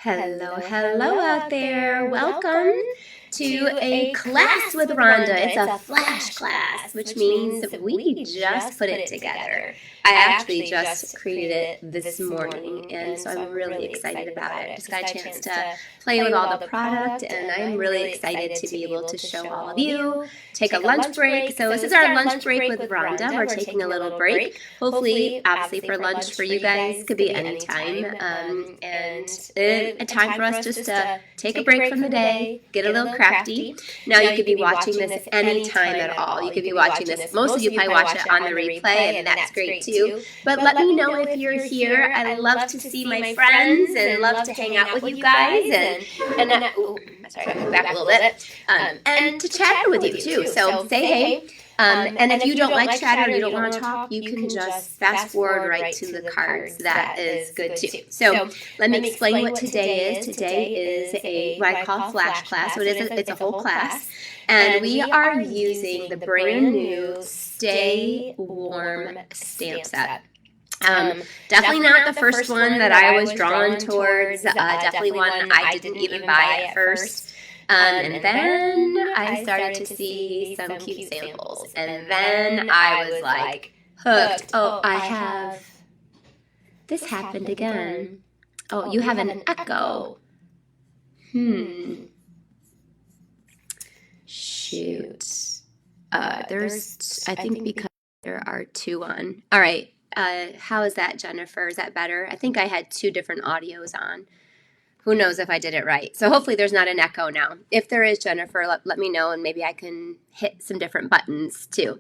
Hello, hello out there. Welcome to a class with Rhonda. It's a flash class, which means we just put it together. I actually just created it this morning, and so I'm really excited about it. Just got a chance to play with all the product, and I'm really excited to be able to show all of you. Take a lunch break. So this is our lunch break with Rhonda. We're taking a little break. Hopefully, obviously for lunch for you guys could be any time, and a time for us just to take a break from the day, get a little crafty. Now you could be watching this any time at all. You could be watching this. Most of you probably watch it on the replay, and that's great too. But let me know if you're here. I love to see my friends and love to hang out with you guys sorry, back a little bit, and to chat with you too. So say hey. And if you don't like chatter or you don't want to talk, you can just fast forward right to the cards. That is good too. So let me explain what today is. Today is what I call flash class. So it's a whole class. And we are using the brand new Stay Warm stamp set. Definitely not the first one that I was drawn towards. Definitely one I didn't even buy at first. And then I started to see some cute samples. And then I was like hooked. Oh, I have. This happened again. Oh, you have an echo. Shoot. I think because there are two on. All right. How is that, Jennifer? Is that better? I think I had two different audios on. Who knows if I did it right. So hopefully there's not an echo now. If there is, Jennifer, let me know, and maybe I can hit some different buttons too.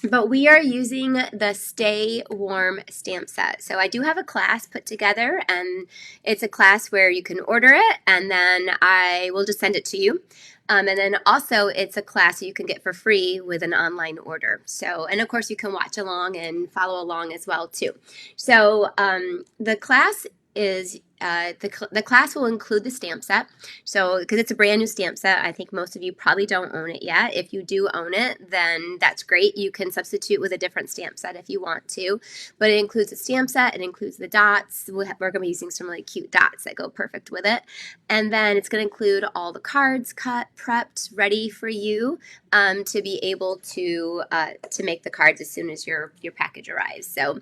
But we are using the Stay Warm stamp set. So I do have a class put together, and it's a class where you can order it, and then I will just send it to you. And then also it's a class you can get for free with an online order. So, and of course you can watch along and follow along as well too. So the class is the class will include the stamp set. So because it's a brand new stamp set, I think most of you probably don't own it yet. If you do own it, then that's great. You can substitute with a different stamp set if you want to. But it includes the stamp set, it includes the dots. We're going to be using some really cute dots that go perfect with it. And then it's going to include all the cards cut, prepped, ready for you to be able to make the cards as soon as your package arrives. So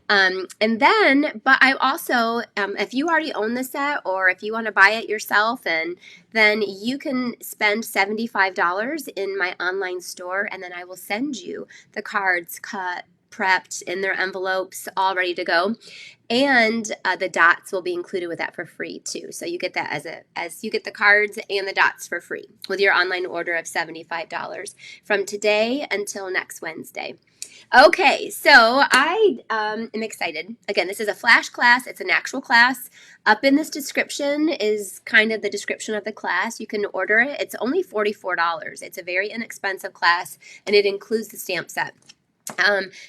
and then, but I also, if you already own the set or if you want to buy it yourself, and then you can spend $75 in my online store, and then I will send you the cards cut, prepped in their envelopes, all ready to go. And the dots will be included with that for free too. So you get that as you get the cards and the dots for free with your online order of $75 from today until next Wednesday. Okay, so I am excited. Again, this is a flash class. It's an actual class. Up in this description is kind of the description of the class. You can order it. It's only $44. It's a very inexpensive class, and it includes the stamp set.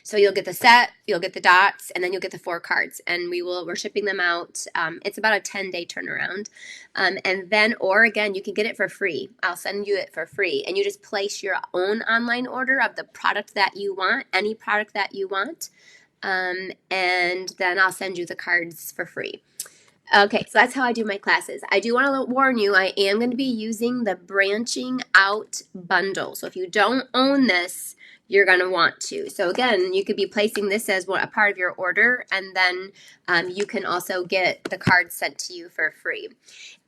So you'll get the set, you'll get the dots, and then you'll get the 4 cards, and we're shipping them out. It's about a 10-day turnaround. And then, or again, you can get it for free. I'll send you it for free, and you just place your own online order of the product that you want, any product that you want, and then I'll send you the cards for free. Okay, so that's how I do my classes. I do want to warn you, I am going to be using the branching out bundle. So if you don't own this, you're going to want to. So again, you could be placing this as a part of your order, and then you can also get the cards sent to you for free.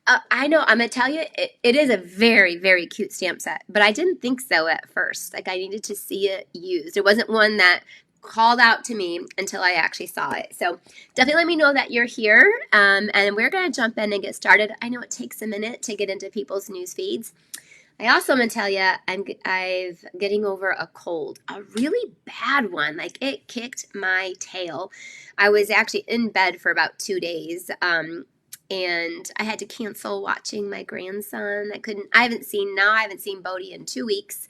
I know, I'm going to tell you, it is a very, very cute stamp set, but I didn't think so at first. Like, I needed to see it used. It wasn't one that called out to me until I actually saw it. So definitely let me know that you're here, and we're going to jump in and get started. I know it takes a minute to get into people's news feeds. I also am going to tell you, I'm getting over a cold, a really bad one. Like, it kicked my tail. I was actually in bed for about 2 days, and I had to cancel watching my grandson. I haven't seen Bodie in 2 weeks.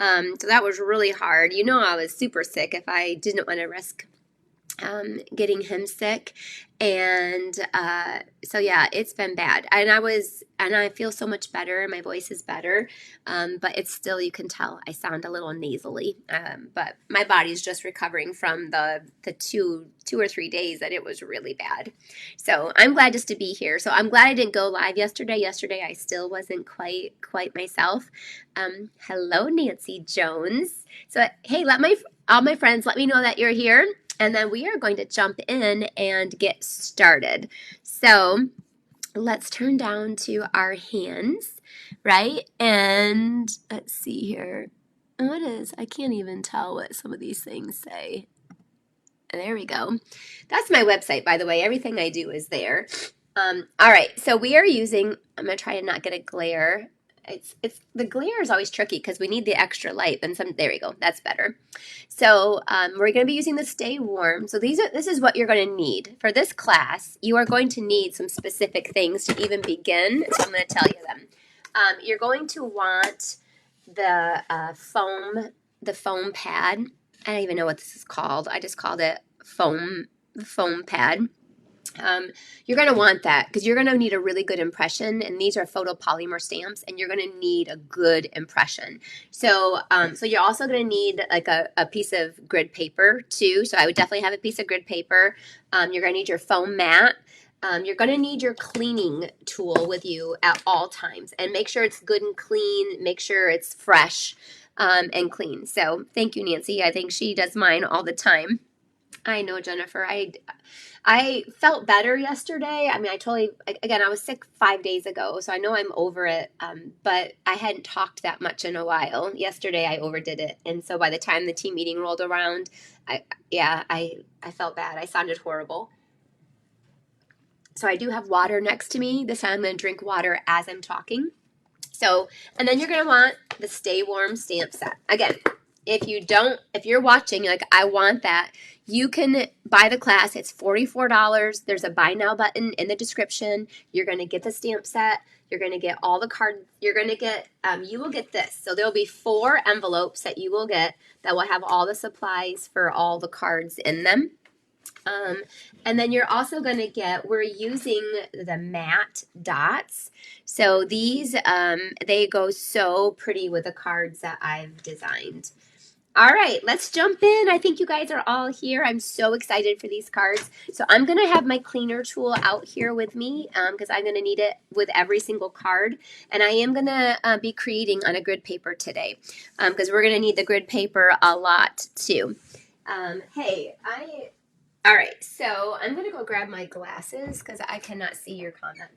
So that was really hard. You know, I was super sick if I didn't want to risk getting him sick. And so yeah, it's been bad. And I feel so much better. My voice is better. But it's still, you can tell I sound a little nasally. But my body's just recovering from the 2 or 3 days that it was really bad. So I'm glad just to be here. So I'm glad I didn't go live yesterday. Yesterday I still wasn't quite myself. Hello, Nancy Jones. So hey, all my friends let me know that you're here. And then we are going to jump in and get started. So let's turn down to our hands, right? And let's see here. I can't even tell what some of these things say. There we go. That's my website, by the way. Everything I do is there. All right, so we are using, I'm going to try to not get a glare. It's the glare is always tricky because we need the extra light. There we go. That's better. So we're going to be using the Stay Warm. So this is what you're going to need for this class. You are going to need some specific things to even begin. So I'm going to tell you them. You're going to want the foam pad. I don't even know what this is called. I just called it foam pad. You're going to want that because you're going to need a really good impression, and these are photopolymer stamps, and you're going to need a good impression. So you're also going to need like a piece of grid paper too. So I would definitely have a piece of grid paper. You're going to need your foam mat. You're going to need your cleaning tool with you at all times, and make sure it's good and clean. Make sure it's fresh and clean. So thank you, Nancy. I think she does mine all the time. I know, Jennifer. I felt better yesterday. I mean, I was sick 5 days ago, so I know I'm over it, but I hadn't talked that much in a while. Yesterday, I overdid it, and so by the time the team meeting rolled around, I felt bad. I sounded horrible. So I do have water next to me. This time I'm going to drink water as I'm talking. So, and then you're going to want the Stay Warm stamp set. Again, if you're watching, you're like, I want that, you can buy the class. It's $44. There's a buy now button in the description. You're going to get the stamp set. You're going to get all the cards. You're going to get, you will get this. So there'll be 4 envelopes that you will get that will have all the supplies for all the cards in them. And then you're also going to get, we're using the matte dots. So these, they go so pretty with the cards that I've designed. All right, let's jump in. I think you guys are all here. I'm so excited for these cards. So I'm going to have my cleaner tool out here with me because I'm going to need it with every single card. And I am going to be creating on a grid paper today because we're going to need the grid paper a lot too. All right, so I'm going to go grab my glasses because I cannot see your comments.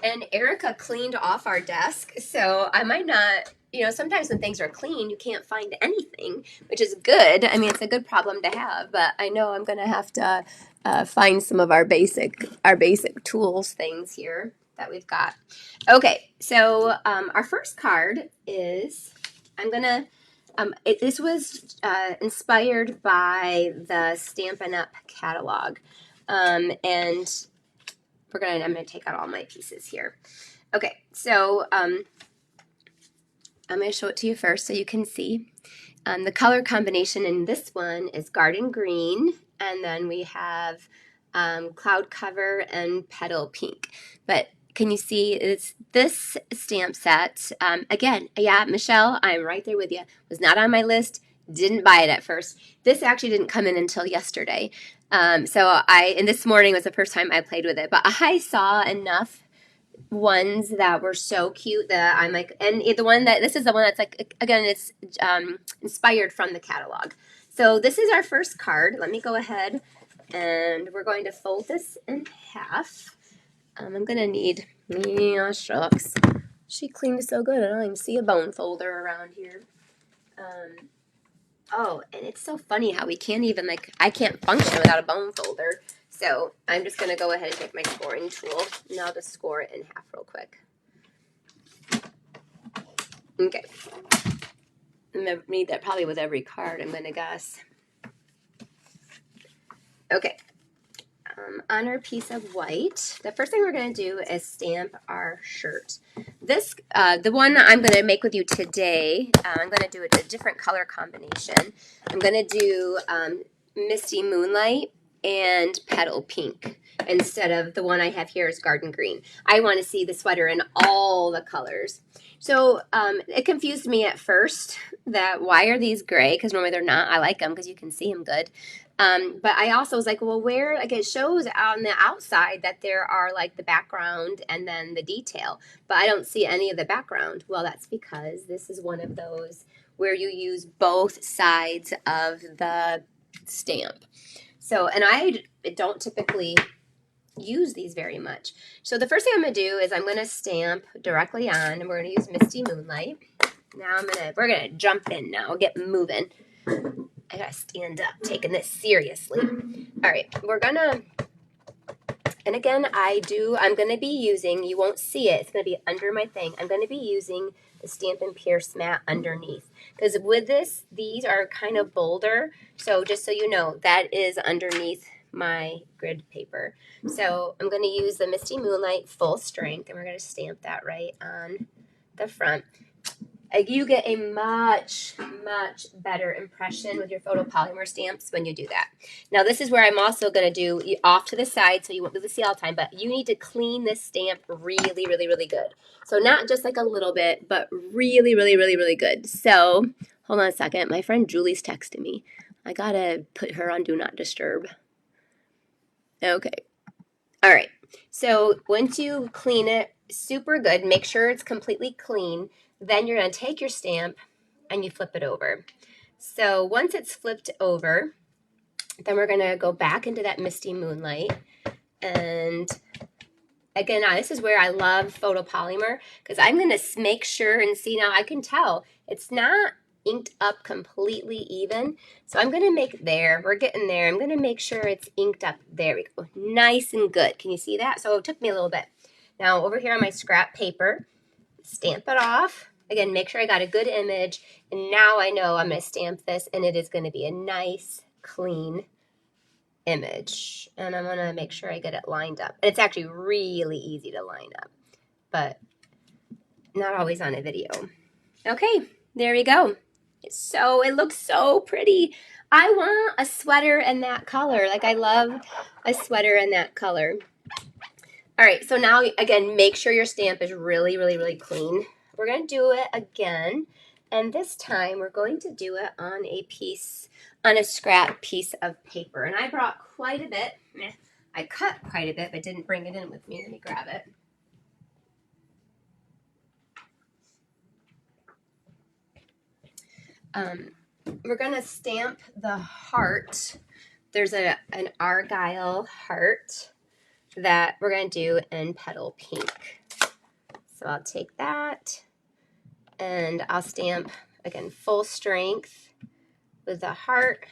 And Erica cleaned off our desk, so I might not, sometimes when things are clean, you can't find anything, which is good. I mean, it's a good problem to have, but I know I'm going to have to find some of our basic tools things here that we've got. Okay, so our first card is, this was inspired by the Stampin' Up! Catalog, and I'm going to take out all my pieces here. Okay, so I'm going to show it to you first so you can see. The color combination in this one is garden green, and then we have cloud cover and petal pink. But can you see it's this stamp set? Again, yeah, Michelle, I'm right there with you. Was not on my list. Didn't buy it at first. This actually didn't come in until yesterday. And this morning was the first time I played with it. But I saw enough ones that were so cute that I'm like, and this is the one that's like, again, it's inspired from the catalog. So this is our first card. Let me go ahead and we're going to fold this in half. I'm going to need, shucks. She cleaned it so good. I don't even see a bone folder around here. Oh, and it's so funny how we can't even, I can't function without a bone folder. So I'm just going to go ahead and take my scoring tool, and I'll just score it in half real quick. Okay. I'm going to need that probably with every card, I'm going to guess. Okay. On our piece of white, the first thing we're going to do is stamp our shirt. This, the one I'm going to make with you today, I'm going to do a different color combination. I'm going to do Misty Moonlight and Petal Pink instead of the one I have here is Garden Green. I want to see the sweater in all the colors. So it confused me at first that why are these gray? Because normally they're not. I like them because you can see them good. But I also was like, well, where, like it shows on the outside that there are like the background and then the detail, but I don't see any of the background. Well, that's because this is one of those where you use both sides of the stamp. So, and I don't typically use these very much. So the first thing I'm going to do is I'm going to stamp directly on, and we're going to use Misty Moonlight. Now we're going to jump in now, get moving. I gotta stand up, taking this seriously. All right, we're gonna, and again, I'm gonna be using, you won't see it, it's gonna be under my thing. I'm gonna be using the Stampin' Pierce mat underneath. Because with this, these are kind of bolder, so just so you know, that is underneath my grid paper. So I'm gonna use the Misty Moonlight full strength, and we're gonna stamp that right on the front. You get a much, much better impression with your photopolymer stamps when you do that. Now, this is where I'm also going to do off to the side, so you won't be able to see all the time, but you need to clean this stamp really, really, really good. So not just like a little bit, but really, really, really, really good. So hold on a second. My friend Julie's texting me. I got to put her on Do Not Disturb. Okay. All right. So once you clean it super good, make sure it's completely clean. Then you're going to take your stamp and you flip it over. So once it's flipped over, then we're going to go back into that Misty Moonlight. And again, now this is where I love photopolymer because I'm going to make sure and see, now I can tell it's not inked up completely even. So I'm going to make there, we're getting there. I'm going to make sure it's inked up. There we go. Nice and good. Can you see that? So it took me a little bit. Now over here on my scrap paper, stamp it off. Again, make sure I got a good image. And now I know I'm going to stamp this and it is going to be a nice, clean image. And I'm going to make sure I get it lined up. And it's actually really easy to line up, but not always on a video. Okay, there we go. So it looks so pretty. I want a sweater in that color. Like I love a sweater in that color. All right, so now again, make sure your stamp is really, really, really clean. We're going to do it again, and this time we're going to do it on a scrap piece of paper. And I brought quite a bit. I cut quite a bit, but didn't bring it in with me. Let me grab it. We're going to stamp the heart. There's an Argyle heart that we're going to do in Petal Pink. So I'll take that and I'll stamp, again, full strength with the heart,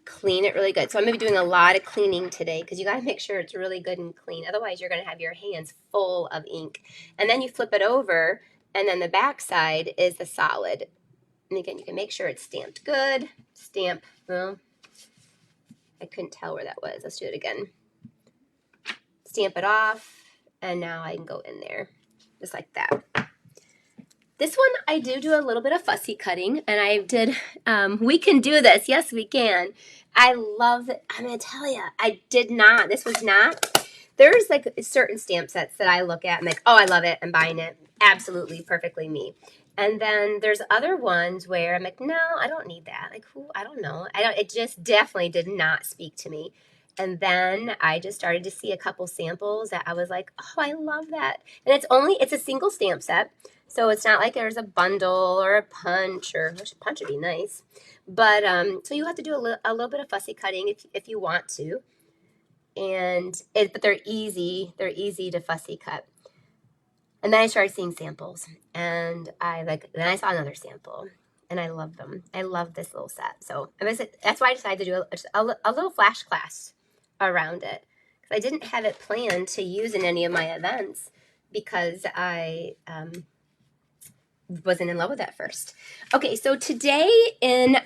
clean it really good. So I'm going to be doing a lot of cleaning today because you got to make sure it's really good and clean. Otherwise, you're going to have your hands full of ink. And then you flip it over, and then the back side is the solid. And again, you can make sure it's stamped good. Stamp, well, I couldn't tell where that was. Let's do it again. Stamp it off, and now I can go in there just like that. This one I do a little bit of fussy cutting, and I did, we can do this. Yes, we can. I love it. I'm going to tell you, I did not. This was not. There's like certain stamp sets that I look at and like, oh, I love it. I'm buying it. Absolutely, perfectly me. And then there's other ones where I'm like, no, I don't need that. Like, who? I don't know. It just definitely did not speak to me. And then I just started to see a couple samples that I was like, oh, I love that. And it's a single stamp set. So it's not like there's a bundle or a punch, or which punch would be nice. But so you have to do a little bit of fussy cutting if you want to. But they're easy to fussy cut. And then I started seeing samples, and then I saw another sample, and I love them. I love this little set. So that's why I decided to do a little flash class around it. Because I didn't have it planned to use in any of my events because I wasn't in love with it first. Okay, so today in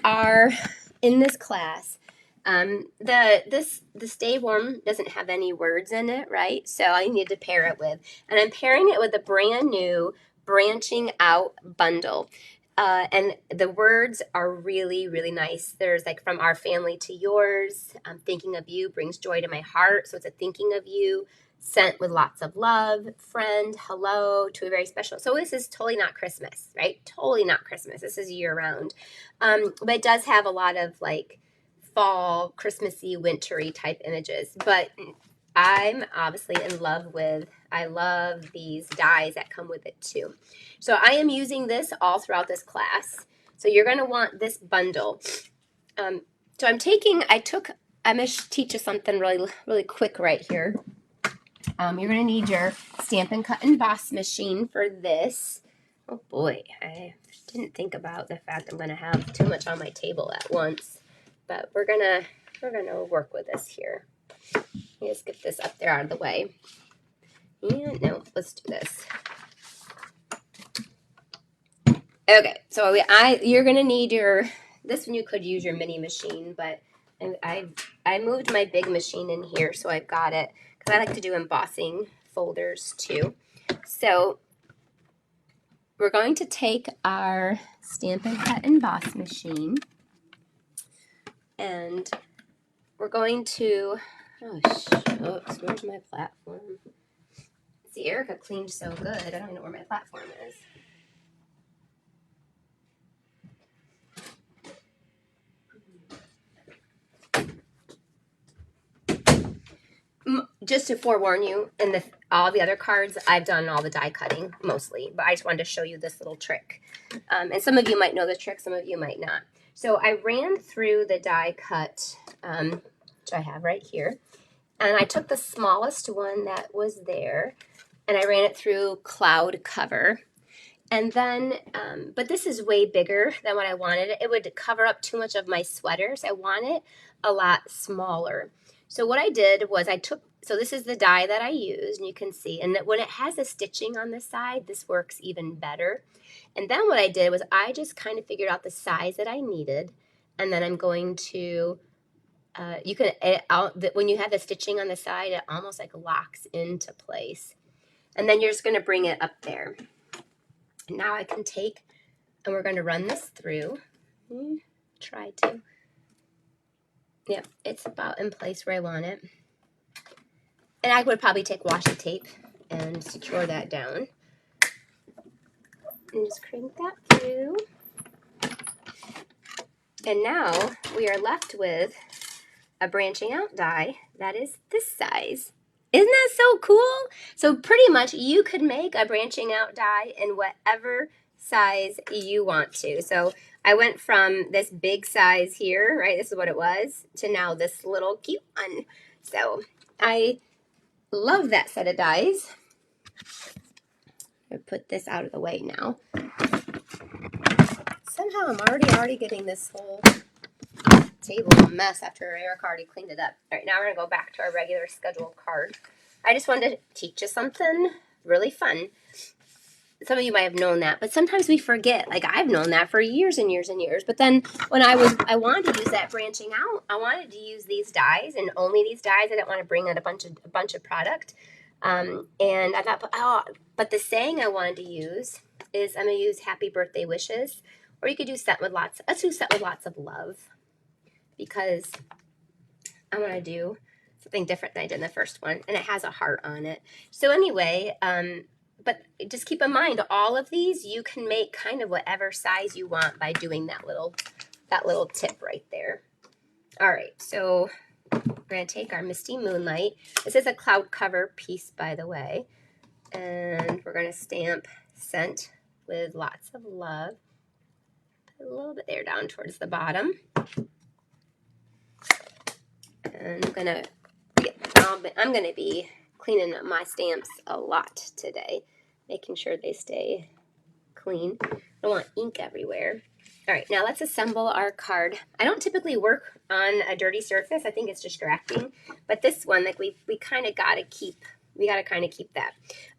this class, the Stay Warm doesn't have any words in it, right? So I need to pair it with, and I'm pairing it with a brand new branching out bundle. And the words are really, really nice. There's like from our family to yours. Thinking of you brings joy to my heart. So it's a thinking of you sent with lots of love, friend, hello to a very special. So this is totally not Christmas, right? Totally not Christmas. This is year round. But it does have a lot of like fall, Christmassy, wintry type images. But I'm obviously in love with, I love these dies that come with it too. So I am using this all throughout this class. So you're going to want this bundle. So I'm going to teach you something really, really quick right here. You're going to need your Stampin' Cut and Emboss machine for this. Oh boy, I didn't think about the fact I'm going to have too much on my table at once. But we're gonna work with this here. Let me just get this up there out of the way. And no, let's do this. Okay, so you're gonna need this one. You could use your mini machine, but I moved my big machine in here, so I've got it because I like to do embossing folders too. So we're going to take our Stampin' Cut and Emboss machine, and we're going to, oh shucks, where's my platform? See, Erica cleaned so good, I don't even know where my platform is. Just to forewarn you, in all the other cards, I've done all the die cutting, mostly, but I just wanted to show you this little trick. And some of you might know the trick, some of you might not. So I ran through the die cut, which I have right here, and I took the smallest one that was there, and I ran it through cloud cover. And then, but this is way bigger than what I wanted. It would cover up too much of my sweaters. I want it a lot smaller. So what I did was so this is the die that I used, and you can see, and when it has the stitching on the side, this works even better. And then what I did was I just kind of figured out the size that I needed, and then I'm going to, when you have the stitching on the side, it almost like locks into place. And then you're just going to bring it up there. Now I can take, and we're going to run this through. Try to. Yep, it's about in place where I want it. And I would probably take washi tape and secure that down. And just crank that through. And now we are left with a branching out die that is this size. Isn't that so cool? So pretty much you could make a branching out die in whatever size you want to. So I went from this big size here, right? This is what it was, to now this little cute one. So I love that set of dies. I'm gonna put this out of the way now. Somehow I'm already getting this whole table a mess after Eric already cleaned it up. All right, now we're gonna go back to our regular scheduled card. I just wanted to teach you something really fun. Some of you might have known that, but sometimes we forget. Like I've known that for years and years and years. But then when I wanted to use that branching out, I wanted to use these dies and only these dies. I didn't want to bring out a bunch of product. And I thought, but the saying I wanted to use is I'm gonna use happy birthday wishes, or you could do let's do set with lots of love, because I want to do something different than I did in the first one, and it has a heart on it. So anyway, but just keep in mind, all of these you can make kind of whatever size you want by doing that little tip right there. All right, so we're going to take our Misty Moonlight. This is a cloud cover piece, by the way, and we're going to stamp Sent with lots of love. Put a little bit there down towards the bottom. And I'm gonna be cleaning up my stamps a lot today, making sure they stay clean. I don't want ink everywhere. All right, now let's assemble our card. I don't typically work on a dirty surface. I think it's distracting, but this one, like we kind of gotta keep that.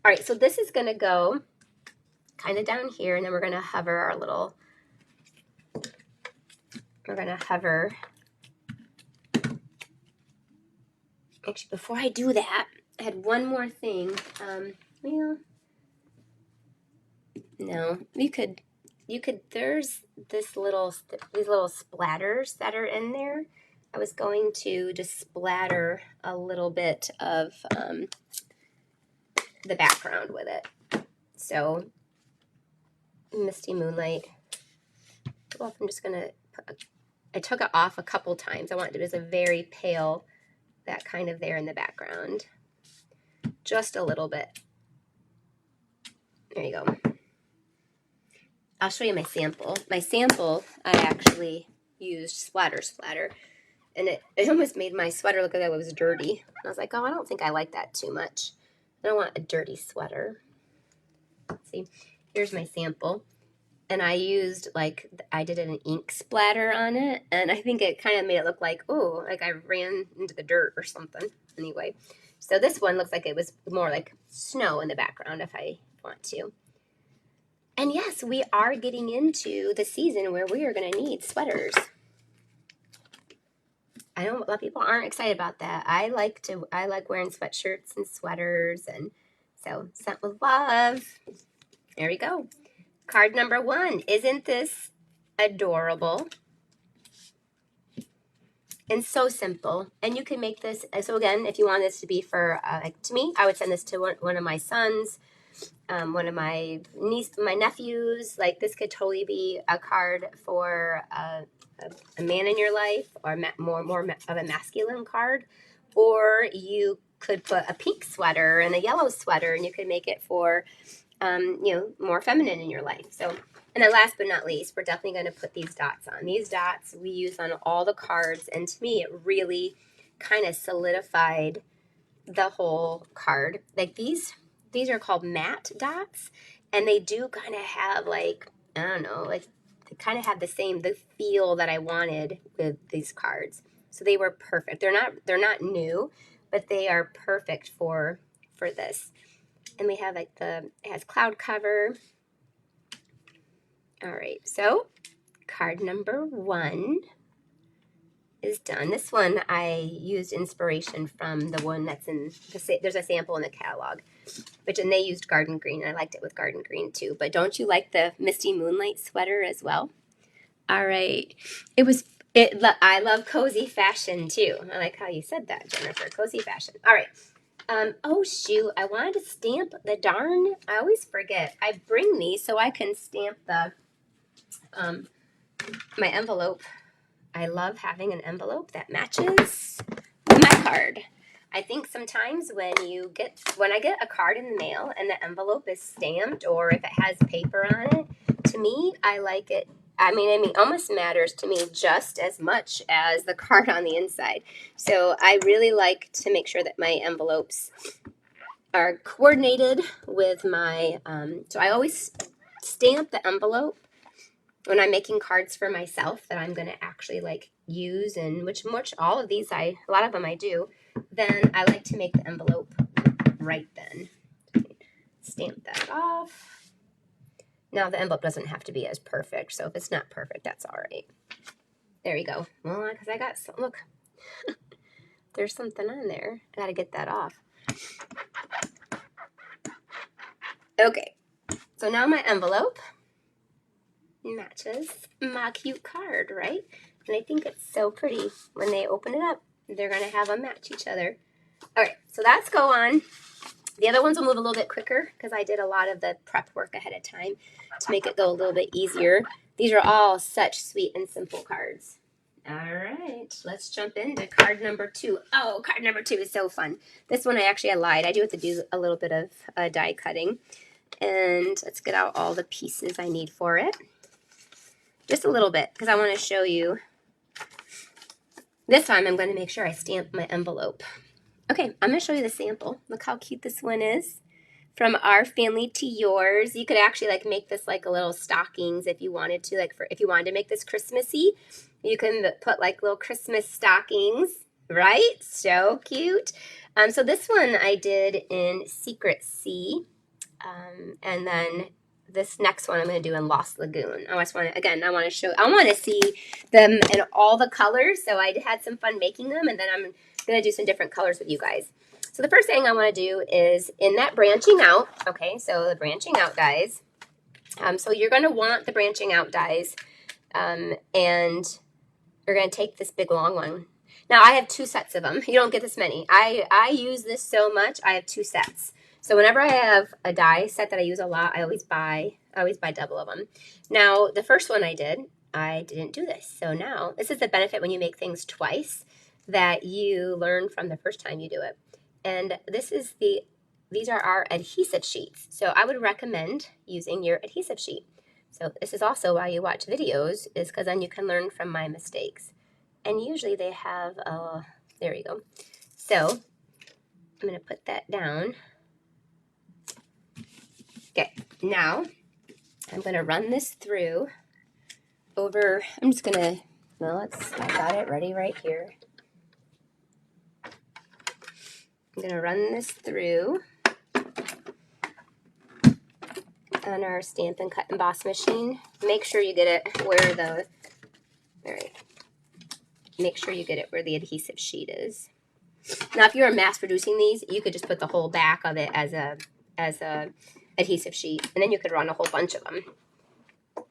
All right, so this is gonna go kind of down here, and then we're gonna hover Actually, before I do that, I had one more thing. No, you could, there's these little splatters that are in there. I was going to just splatter a little bit of the background with it. So, Misty Moonlight. Well, I'm just gonna I took it off a couple times. I wanted it as a very pale, that kind of there in the background. Just a little bit. There you go. I'll show you my sample. My sample, I actually used splatter. And it almost made my sweater look like it was dirty. And I was like, oh, I don't think I like that too much. I don't want a dirty sweater. See, here's my sample. And I used, like, I did an ink splatter on it. And I think it kind of made it look like, oh, like I ran into the dirt or something. Anyway, so this one looks like it was more like snow in the background if I want to. And yes, we are getting into the season where we are going to need sweaters. I know a lot of people aren't excited about that. I like wearing sweatshirts and sweaters, and so sent with love. There we go. Card number 1. Isn't this adorable? And so simple. And you can make this, so again, if you want this to be for, like to me, I would send this to one of my sons, one of my nephews. Like this could totally be a card for a man in your life, or more of a masculine card. Or you could put a pink sweater and a yellow sweater, and you could make it for, you know, more feminine in your life. So, and then last but not least, we're definitely going to put these dots on. These dots we use on all the cards, and to me, it really kind of solidified the whole card. Like these are called matte dots, and they do kind of have, like, I don't know, like they kind of have the feel that I wanted with these cards. So they were perfect. They're not new, but they are perfect for this. And we have like it has cloud cover. All right, so card number 1 is done. This one I used inspiration from the one that's in there's a sample in the catalog, and they used garden green, and I liked it with garden green too. But don't you like the Misty Moonlight sweater as well? All right, I love cozy fashion too. I like how you said that, Jennifer. Cozy fashion. All right. Oh shoot, I wanted to stamp the darn, I always forget. I bring these so I can stamp the my envelope. I love having an envelope that matches with my card. I think sometimes when I get a card in the mail and the envelope is stamped, or if it has paper on it, to me, I like it. I mean, almost matters to me just as much as the card on the inside. So I really like to make sure that my envelopes are coordinated with my, so I always stamp the envelope when I'm making cards for myself that I'm going to actually like use, and which all of these, a lot of them I do, then I like to make the envelope right then. Stamp that off. Now the envelope doesn't have to be as perfect, so if it's not perfect, that's all right. There you go. Well, because I got some, look, there's something on there. I got to get that off. Okay, so now my envelope matches my cute card, right? And I think it's so pretty. When they open it up, they're going to have them match each other. All right, so that's go on. The other ones will move a little bit quicker because I did a lot of the prep work ahead of time to make it go a little bit easier. These are all such sweet and simple cards. All right, let's jump into card number 2. Oh, card number 2 is so fun. This one I lied. I do have to do a little bit of die cutting. And let's get out all the pieces I need for it. Just a little bit, because I want to show you. This time I'm going to make sure I stamp my envelope. Okay, I'm going to show you the sample. Look how cute this one is. From our family to yours. You could actually like make this like a little stockings if you wanted to. Like if you wanted to make this Christmassy, you can put like little Christmas stockings, right? So cute. So this one I did in Secret Sea. And then this next one I'm going to do in Lost Lagoon. I want to see them in all the colors. So I had some fun making them, and then I'm going to do some different colors with you guys. So the first thing I want to do is in that branching out. Okay, so the branching out, guys. So you're going to want the branching out dies, and you're going to take this big long one. Now I have 2 sets of them. You don't get this many. I use this so much. I have 2 sets. So whenever I have a die set that I use a lot, I always buy double of them. Now the first one I didn't do this. So now this is the benefit when you make things twice, that you learn from the first time you do it. And these are our adhesive sheets. So I would recommend using your adhesive sheet. So this is also why you watch videos, is because then you can learn from my mistakes. And usually they have, there you go. So I'm going to put that down. Okay, now I'm going to run this through over, I'm just going to, I got it ready right here. I'm going to run this through on our Stamp and Cut Emboss machine. Make sure you get it where make sure you get it where the adhesive sheet is. Now, if you were mass producing these, you could just put the whole back of it as a adhesive sheet, and then you could run a whole bunch of them.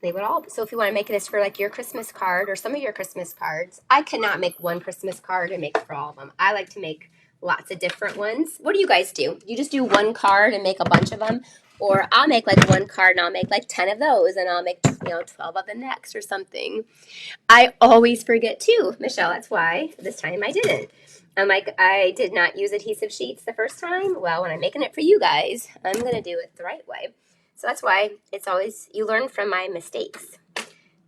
They would all. So if you want to make this for like your Christmas card or some of your Christmas cards, I cannot make one Christmas card and make it for all of them. I like to make lots of different ones. What do you guys do? You just do one card and make a bunch of them? Or I'll make like one card and I'll make like 10 of those, and I'll make 12 of the next or something. I always forget too, Michelle. That's why this time I didn't. I'm like, I did not use adhesive sheets the first time. Well, when I'm making it for you guys, I'm going to do it the right way. So that's why it's always, you learn from my mistakes.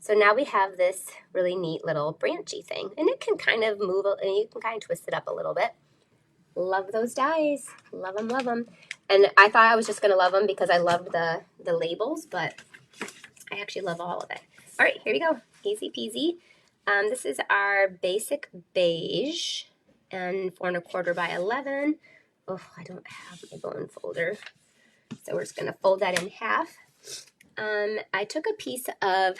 So now we have this really neat little branchy thing, and it can kind of move, and you can kind of twist it up a little bit. Love those dies. Love them, love them. And I thought I was just going to love them because I loved the labels, but I actually love all of it. All right, here we go. Easy peasy. This is our basic beige and 4 1/4 by 11. Oh, I don't have my bone folder. So we're just going to fold that in half. I took a piece of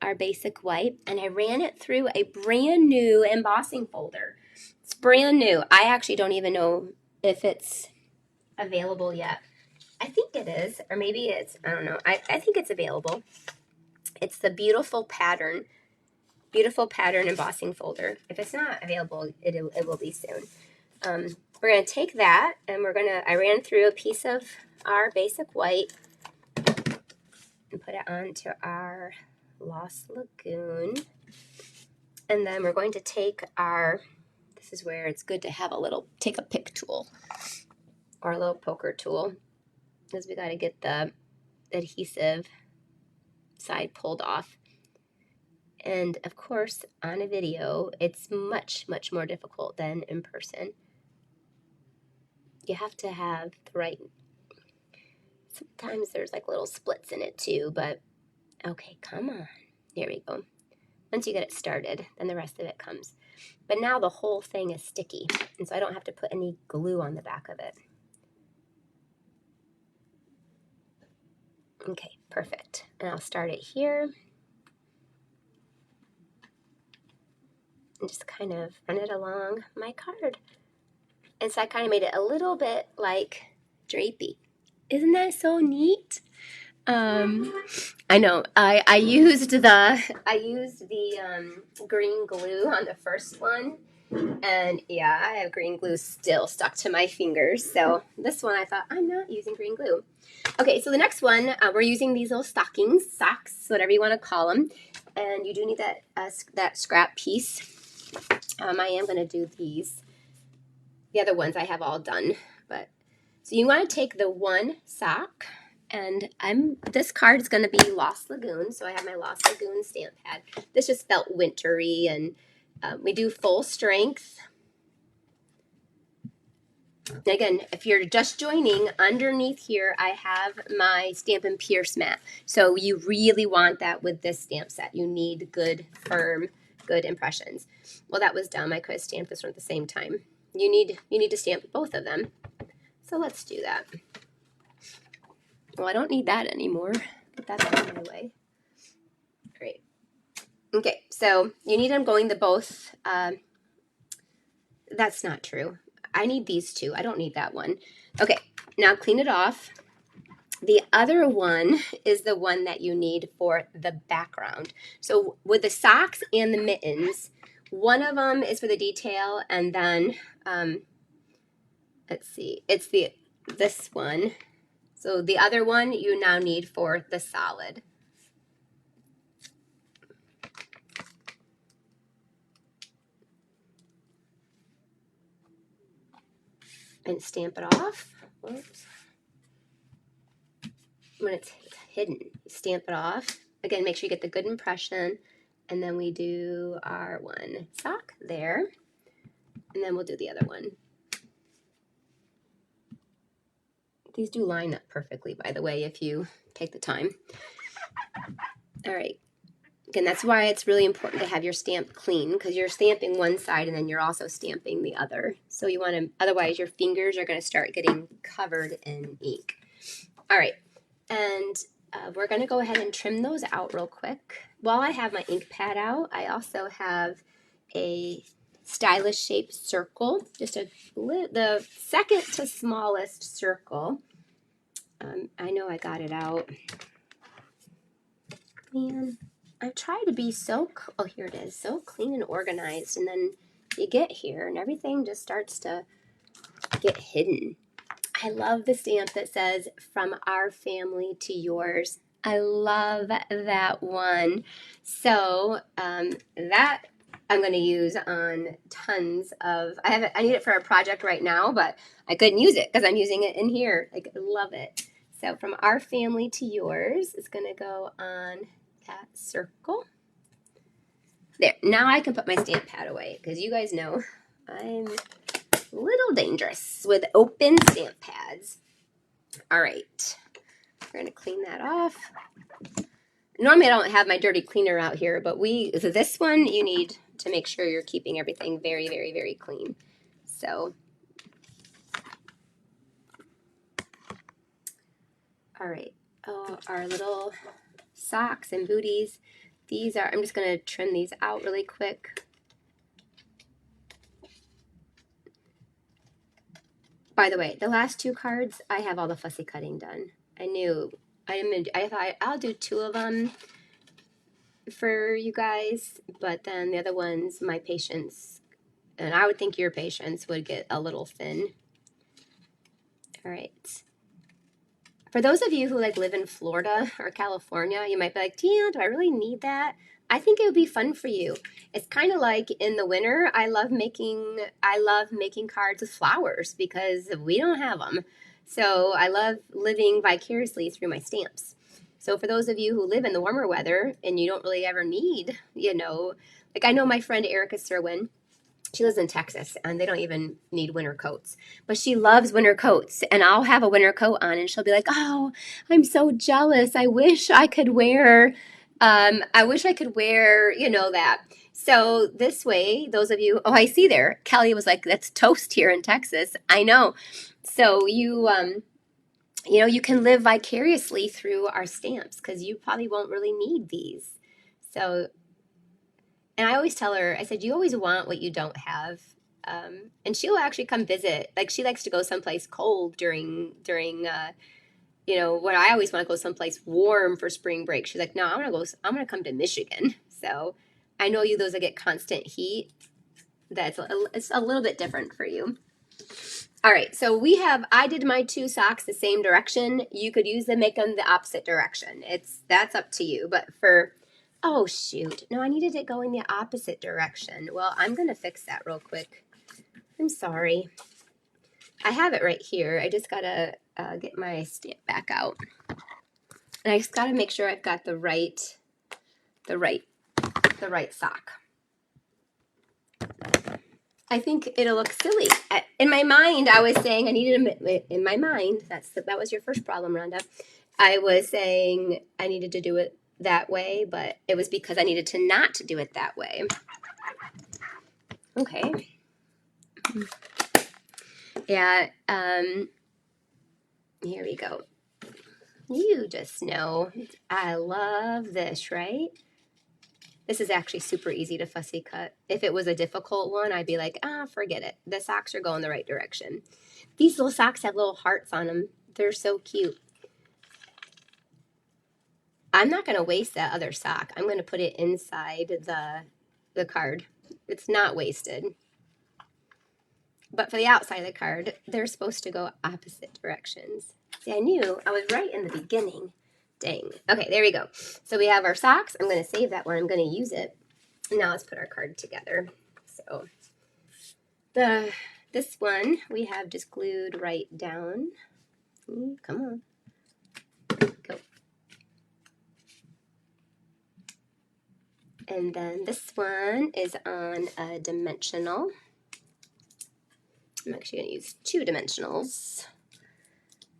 our basic white and I ran it through a brand new embossing folder. It's brand new. I actually don't even know if it's available yet. I think it is, or maybe it's, I don't know. I think it's available. It's the Beautiful Pattern embossing folder. If it's not available, it will be soon. We're going to take that and I ran through a piece of our basic white and put it onto our Lost Lagoon. And then we're going to take this is where it's good to have take a pick tool or a little poker tool, because we got to get the adhesive side pulled off. And of course, on a video, it's much, much more difficult than in person. You have to have the right, sometimes there's like little splits in it too, but okay, come on. There we go. Once you get it started, then the rest of it comes. But now the whole thing is sticky, and so I don't have to put any glue on the back of it. Okay, perfect. And I'll start it here. And just kind of run it along my card. And so I kind of made it a little bit like drapey. Isn't that so neat? I know. I used the green glue on the first one, and yeah, I have green glue still stuck to my fingers. So this one I thought, I'm not using green glue. Okay, so the next one, we're using these little socks, whatever you want to call them, and you do need that scrap piece. I am going to do these. The other ones I have all done, but so you want to take the one sock, and this card is going to be Lost Lagoon, so I have my Lost Lagoon stamp pad. This just felt wintry, and we do full strength. Again, if you're just joining, underneath here I have my Stampin' Pierce mat. So you really want that with this stamp set. You need good, firm, good impressions. Well, that was dumb. I could have stamped this one at the same time. You need to stamp both of them. So let's do that. Well, I don't need that anymore. Put that out of my way. Great. Okay, so you need them going to both. That's not true. I need these two. I don't need that one. Okay, now clean it off. The other one is the one that you need for the background. So with the socks and the mittens, one of them is for the detail, and then let's see, it's this one. So the other one you now need for the solid. And stamp it off. Whoops. When it's hidden, stamp it off. Again, make sure you get the good impression. And then we do our one sock there. And then we'll do the other one. These do line up perfectly, by the way, if you take the time. All right. Again, that's why it's really important to have your stamp clean, because you're stamping one side and then you're also stamping the other. So you want to, otherwise your fingers are going to start getting covered in ink. All right. And we're going to go ahead and trim those out real quick. While I have my ink pad out, I also have a stylish shaped circle, just the second to smallest circle. I know I got it out. Man, I try to be so, oh, here it is, so clean and organized, and then you get here and everything just starts to get hidden. I love the stamp that says, "From our family to yours." I love that one. So that I'm going to use on tons of, I need it for a project right now, but I couldn't use it because I'm using it in here. I love it. So "From our family to yours" is going to go on that circle. There, now I can put my stamp pad away, because you guys know I'm a little dangerous with open stamp pads. All right, we're going to clean that off. Normally I don't have my dirty cleaner out here, but this one you need to make sure you're keeping everything very, very, very clean. So, all right, oh, our little socks and booties. These are, I'm just going to trim these out really quick. By the way, the last two cards, I have all the fussy cutting done. I thought I'll do two of them for you guys, but then the other ones, my patience, and I would think your patience would get a little thin. All right. For those of you who live in Florida or California, you might be like, "Tia, do I really need that?" I think it would be fun for you. It's kind of like in the winter, I love making cards with flowers because we don't have them. So I love living vicariously through my stamps. So for those of you who live in the warmer weather and you don't really ever need, like I know my friend Erica Serwin, she lives in Texas and they don't even need winter coats, but she loves winter coats, and I'll have a winter coat on and she'll be like, "Oh, I'm so jealous. I wish I could wear, that." So this way, those of you, oh, I see there, Kelly was like, "That's toast here in Texas." I know. So you can live vicariously through our stamps because you probably won't really need these. So, and I always tell her, I said, "You always want what you don't have." And she'll actually come visit. Like, she likes to go someplace cold during when I always want to go someplace warm for spring break. She's like, "No, I'm gonna come to Michigan." So I know those that get constant heat, it's a little bit different for you. All right, so I did my two socks the same direction. You could make them the opposite direction. That's up to you. But oh shoot, no, I needed it going the opposite direction. Well, I'm gonna fix that real quick. I'm sorry. I have it right here. I just gotta get my stamp back out, and I just gotta make sure I've got the right sock. I think it'll look silly. In my mind, I was saying I needed in my mind. That was your first problem, Rhonda. I was saying I needed to do it that way, but it was because I needed to not do it that way. Okay. Yeah. Here we go. You just know I love this, right? This is actually super easy to fussy cut. If it was a difficult one, I'd be like, forget it. The socks are going the right direction. These little socks have little hearts on them. They're so cute. I'm not going to waste that other sock. I'm going to put it inside the card. It's not wasted. But for the outside of the card, they're supposed to go opposite directions. See, I knew I was right in the beginning. Dang. Okay, there we go. So we have our socks. I'm going to save that where I'm going to use it. Now let's put our card together. So this one we have just glued right down. Come on. Go. And then this one is on a dimensional. I'm actually going to use 2 dimensionals.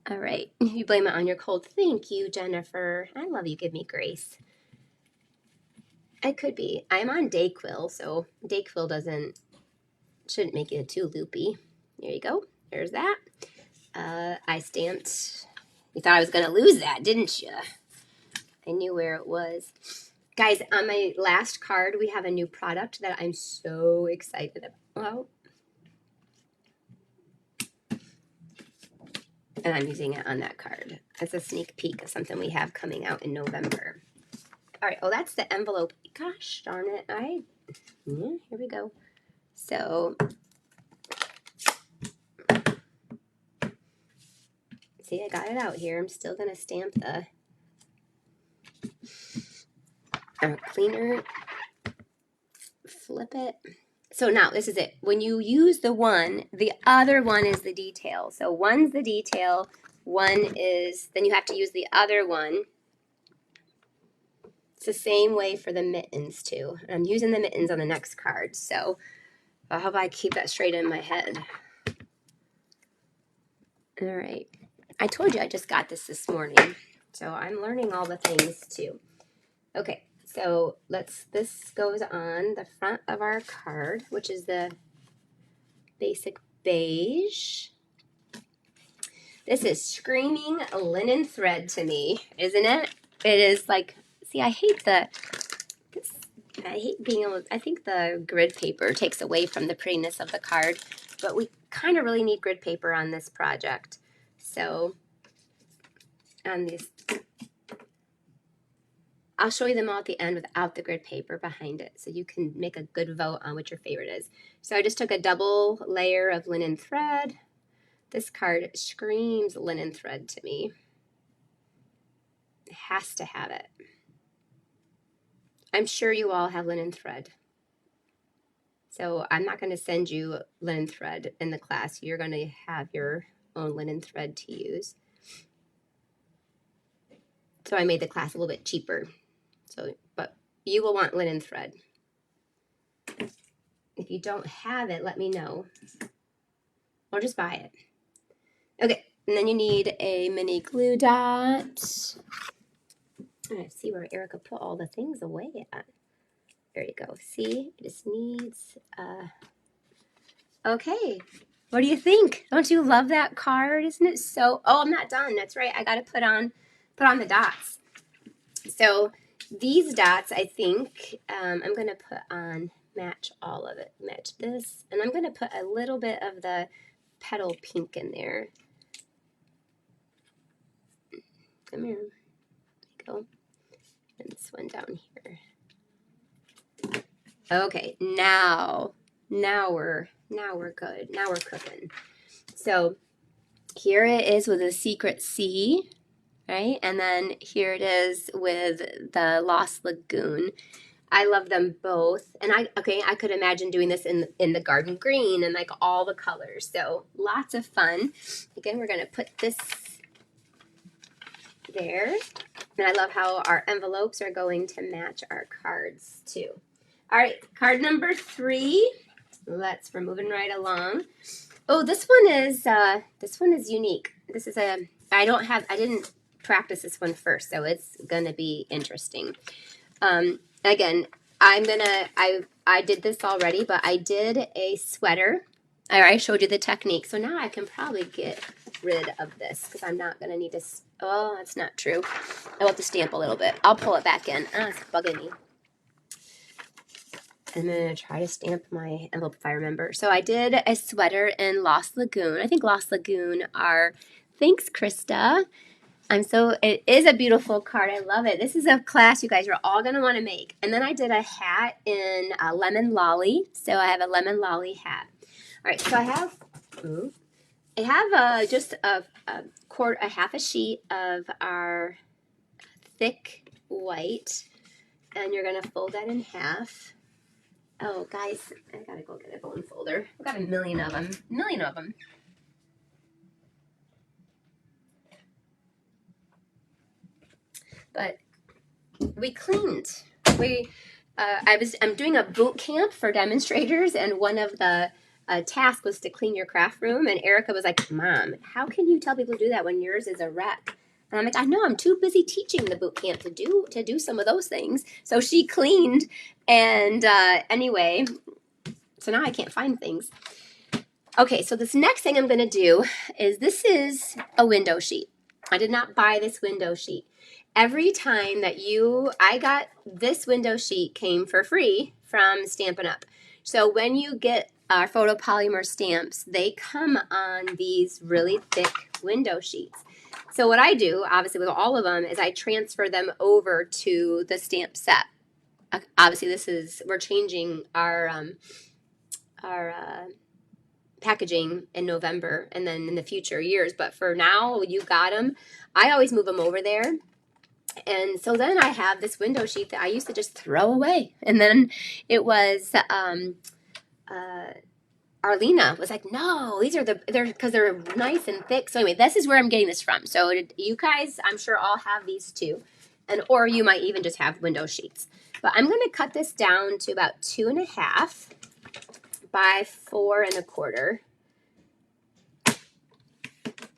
All right. You blame it on your cold. Thank you, Jennifer. I love you. Give me grace. I could be. I'm on Dayquil, so Dayquil shouldn't make it too loopy. There you go. There's that. I stamped. You thought I was going to lose that, didn't you? I knew where it was. Guys, on my last card, we have a new product that I'm so excited about. And I'm using it on that card. It's a sneak peek of something we have coming out in November. All right. Oh, that's the envelope. Gosh darn it. Here we go. So, see, I got it out here. I'm still going to stamp the cleaner. Flip it. So now this is it. When you use the other one is the detail. So one's the detail, then you have to use the other one. It's the same way for the mittens too. I'm using the mittens on the next card, so I hope I keep that straight in my head. All right. I told you I just got this morning, so I'm learning all the things too. Okay. So this goes on the front of our card, which is the basic beige. This is screaming linen thread to me, isn't it? It is like, see, I hate being able, I think the grid paper takes away from the prettiness of the card, but we kind of really need grid paper on this project. So on these, I'll show you them all at the end without the grid paper behind it, so you can make a good vote on what your favorite is. So I just took a double layer of linen thread. This card screams linen thread to me. It has to have it. I'm sure you all have linen thread. So I'm not going to send you linen thread in the class. You're going to have your own linen thread to use. So I made the class a little bit cheaper. But you will want linen thread. If you don't have it, let me know. Or just buy it. Okay, and then you need a mini glue dot. I see where Erica put all the things away at. There you go. See, it just needs, okay. What do you think? Don't you love that card? Isn't it so, oh, I'm not done. That's right. I got to put on the dots. So these dots, I think, I'm going to put on, match all of it. Match this. And I'm going to put a little bit of the petal pink in there. Come here. There you go. And this one down here. Okay, now we're good. Now we're cooking. So here it is with a secret C, right? And then here it is with the Lost Lagoon. I love them both. And I could imagine doing this in the garden green and like all the colors. So lots of fun. Again, we're gonna put this there. And I love how our envelopes are going to match our cards too. All right, card number 3. We're moving right along. Oh, this one is unique. This is I didn't practice this one first, so it's gonna be interesting. Again, I did this already, but I did a sweater. I showed you the technique, so now I can probably get rid of this because I'm not gonna need to. Oh, that's not true. I'll have to stamp a little bit. I'll pull it back in. It's bugging me. I'm going to try to stamp my envelope if I remember. So I did a sweater in Lost Lagoon. I think Lost Lagoon are, thanks Krista. It is a beautiful card. I love it. This is a class you guys are all going to want to make. And then I did a hat in a lemon lolly. So I have a lemon lolly hat. All right, so I have just a half a sheet of our thick white, and you're going to fold that in half. Oh, guys, I got to go get a bone folder. I've got a million of them. But we cleaned. I'm doing a boot camp for demonstrators, and one of the tasks was to clean your craft room. And Erica was like, "Mom, how can you tell people to do that when yours is a wreck?" And I'm like, "I know. I'm too busy teaching the boot camp to do some of those things." So she cleaned, and anyway, so now I can't find things. Okay, so this next thing I'm going to do is this is a window sheet. I did not buy this window sheet. Every time that I got this window sheet came for free from Stampin' Up. So when you get our photopolymer stamps, they come on these really thick window sheets. So what I do, obviously with all of them, is I transfer them over to the stamp set. Obviously we're changing our packaging in November and then in the future years, but for now you got them. I always move them over there. And so then I have this window sheet that I used to just throw away. And then it was Arlena was like, "No, they're because they're nice and thick." So anyway, this is where I'm getting this from. So you guys, I'm sure all have these too, or you might even just have window sheets. But I'm going to cut this down to about 2.5 by 4.25.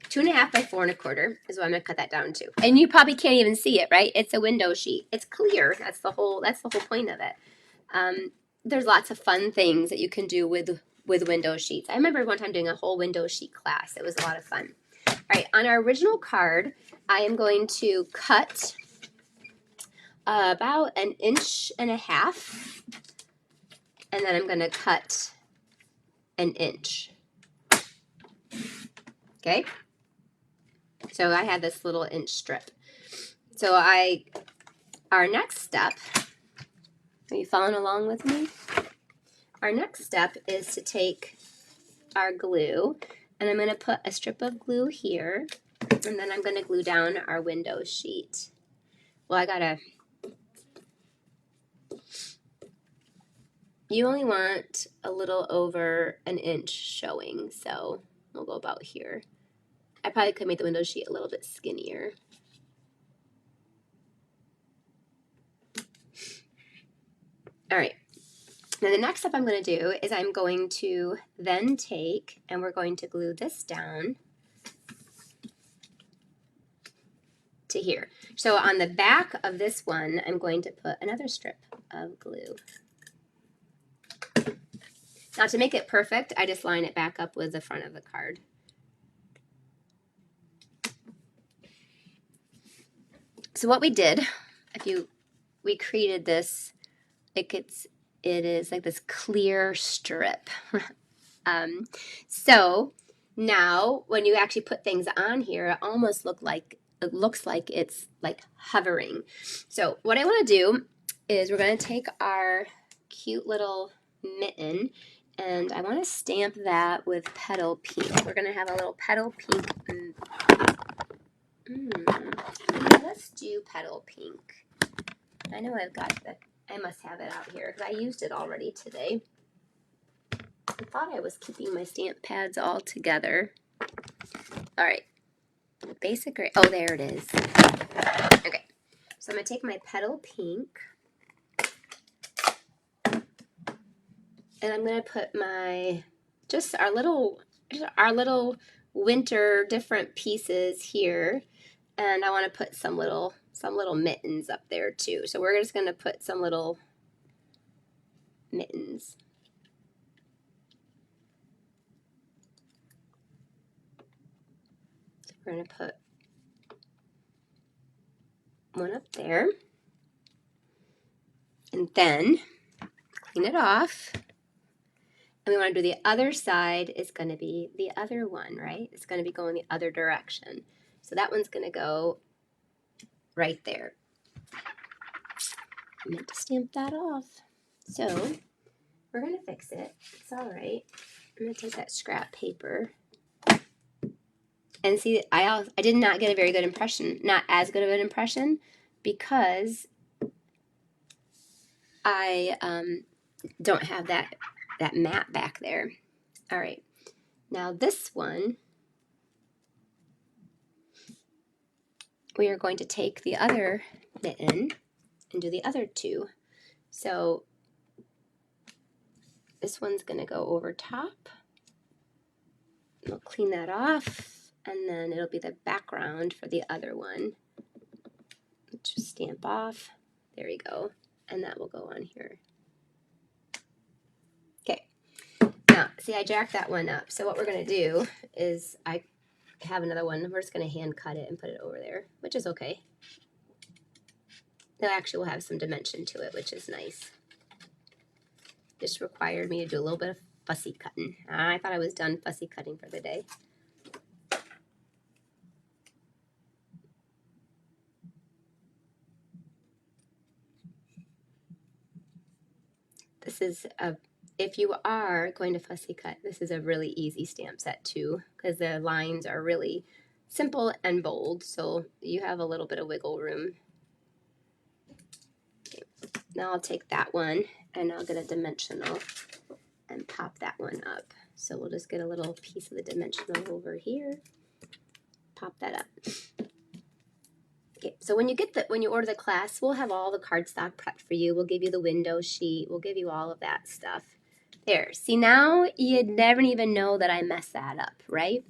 2.5 by 4.25 is what I'm gonna cut that down to. And you probably can't even see it, right? It's a window sheet. It's clear. That's the whole point of it. There's lots of fun things that you can do with window sheets. I remember one time doing a whole window sheet class. It was a lot of fun. All right, on our original card, I am going to cut about 1.5 inches, and then I'm gonna cut 1 inch. Okay. So I had this little inch strip. So our next step, are you following along with me? Our next step is to take our glue, and I'm going to put a strip of glue here, and then I'm going to glue down our window sheet. Well, you only want a little over 1 inch showing, so we'll go about here. I probably could make the window sheet a little bit skinnier. All right. Now the next step I'm going to do is I'm going to then take, and we're going to glue this down to here. So on the back of this one, I'm going to put another strip of glue. Now to make it perfect, I just line it back up with the front of the card. So what we did, we created this, it is like this clear strip. So now when you actually put things on here, it almost looks like it's like hovering. So what I want to do is we're going to take our cute little mitten, and I want to stamp that with petal pink. We're going to have a little petal pink. Let's do petal pink. I know I must have it out here because I used it already today. I thought I was keeping my stamp pads all together. All right, basic gray. Oh, there it is. Okay, so I'm gonna take my petal pink, and I'm gonna put our little winter different pieces here, and I want to put some little mittens up there too. So we're just gonna put some little mittens. So we're gonna put one up there, and then clean it off. And we want to do the other side is going to be the other one, right? It's going to be going the other direction. So that one's going to go right there. I meant to stamp that off. So we're going to fix it. It's all right. I'm going to take that scrap paper. And see, I did not get a very good impression. Not as good of an impression because I don't have that mat back there. All right. Now this one, we are going to take the other mitten and do the other two. So this one's going to go over top. We'll clean that off, and then it'll be the background for the other one. Just stamp off. There we go. And that will go on here. Okay. Now, see, I jacked that one up. So what we're going to do is I have another one. We're just going to hand cut it and put it over there, which is okay. It actually will have some dimension to it, which is nice. Just required me to do a little bit of fussy cutting. I thought I was done fussy cutting for the day. This is if you are going to fussy cut, this is a really easy stamp set too, because the lines are really simple and bold, so you have a little bit of wiggle room. Okay. Now I'll take that one and I'll get a dimensional and pop that one up. So we'll just get a little piece of the dimensional over here, pop that up. Okay, so when you order the class, we'll have all the cardstock prepped for you. We'll give you the window sheet. We'll give you all of that stuff. There. See, now you'd never even know that I messed that up, right?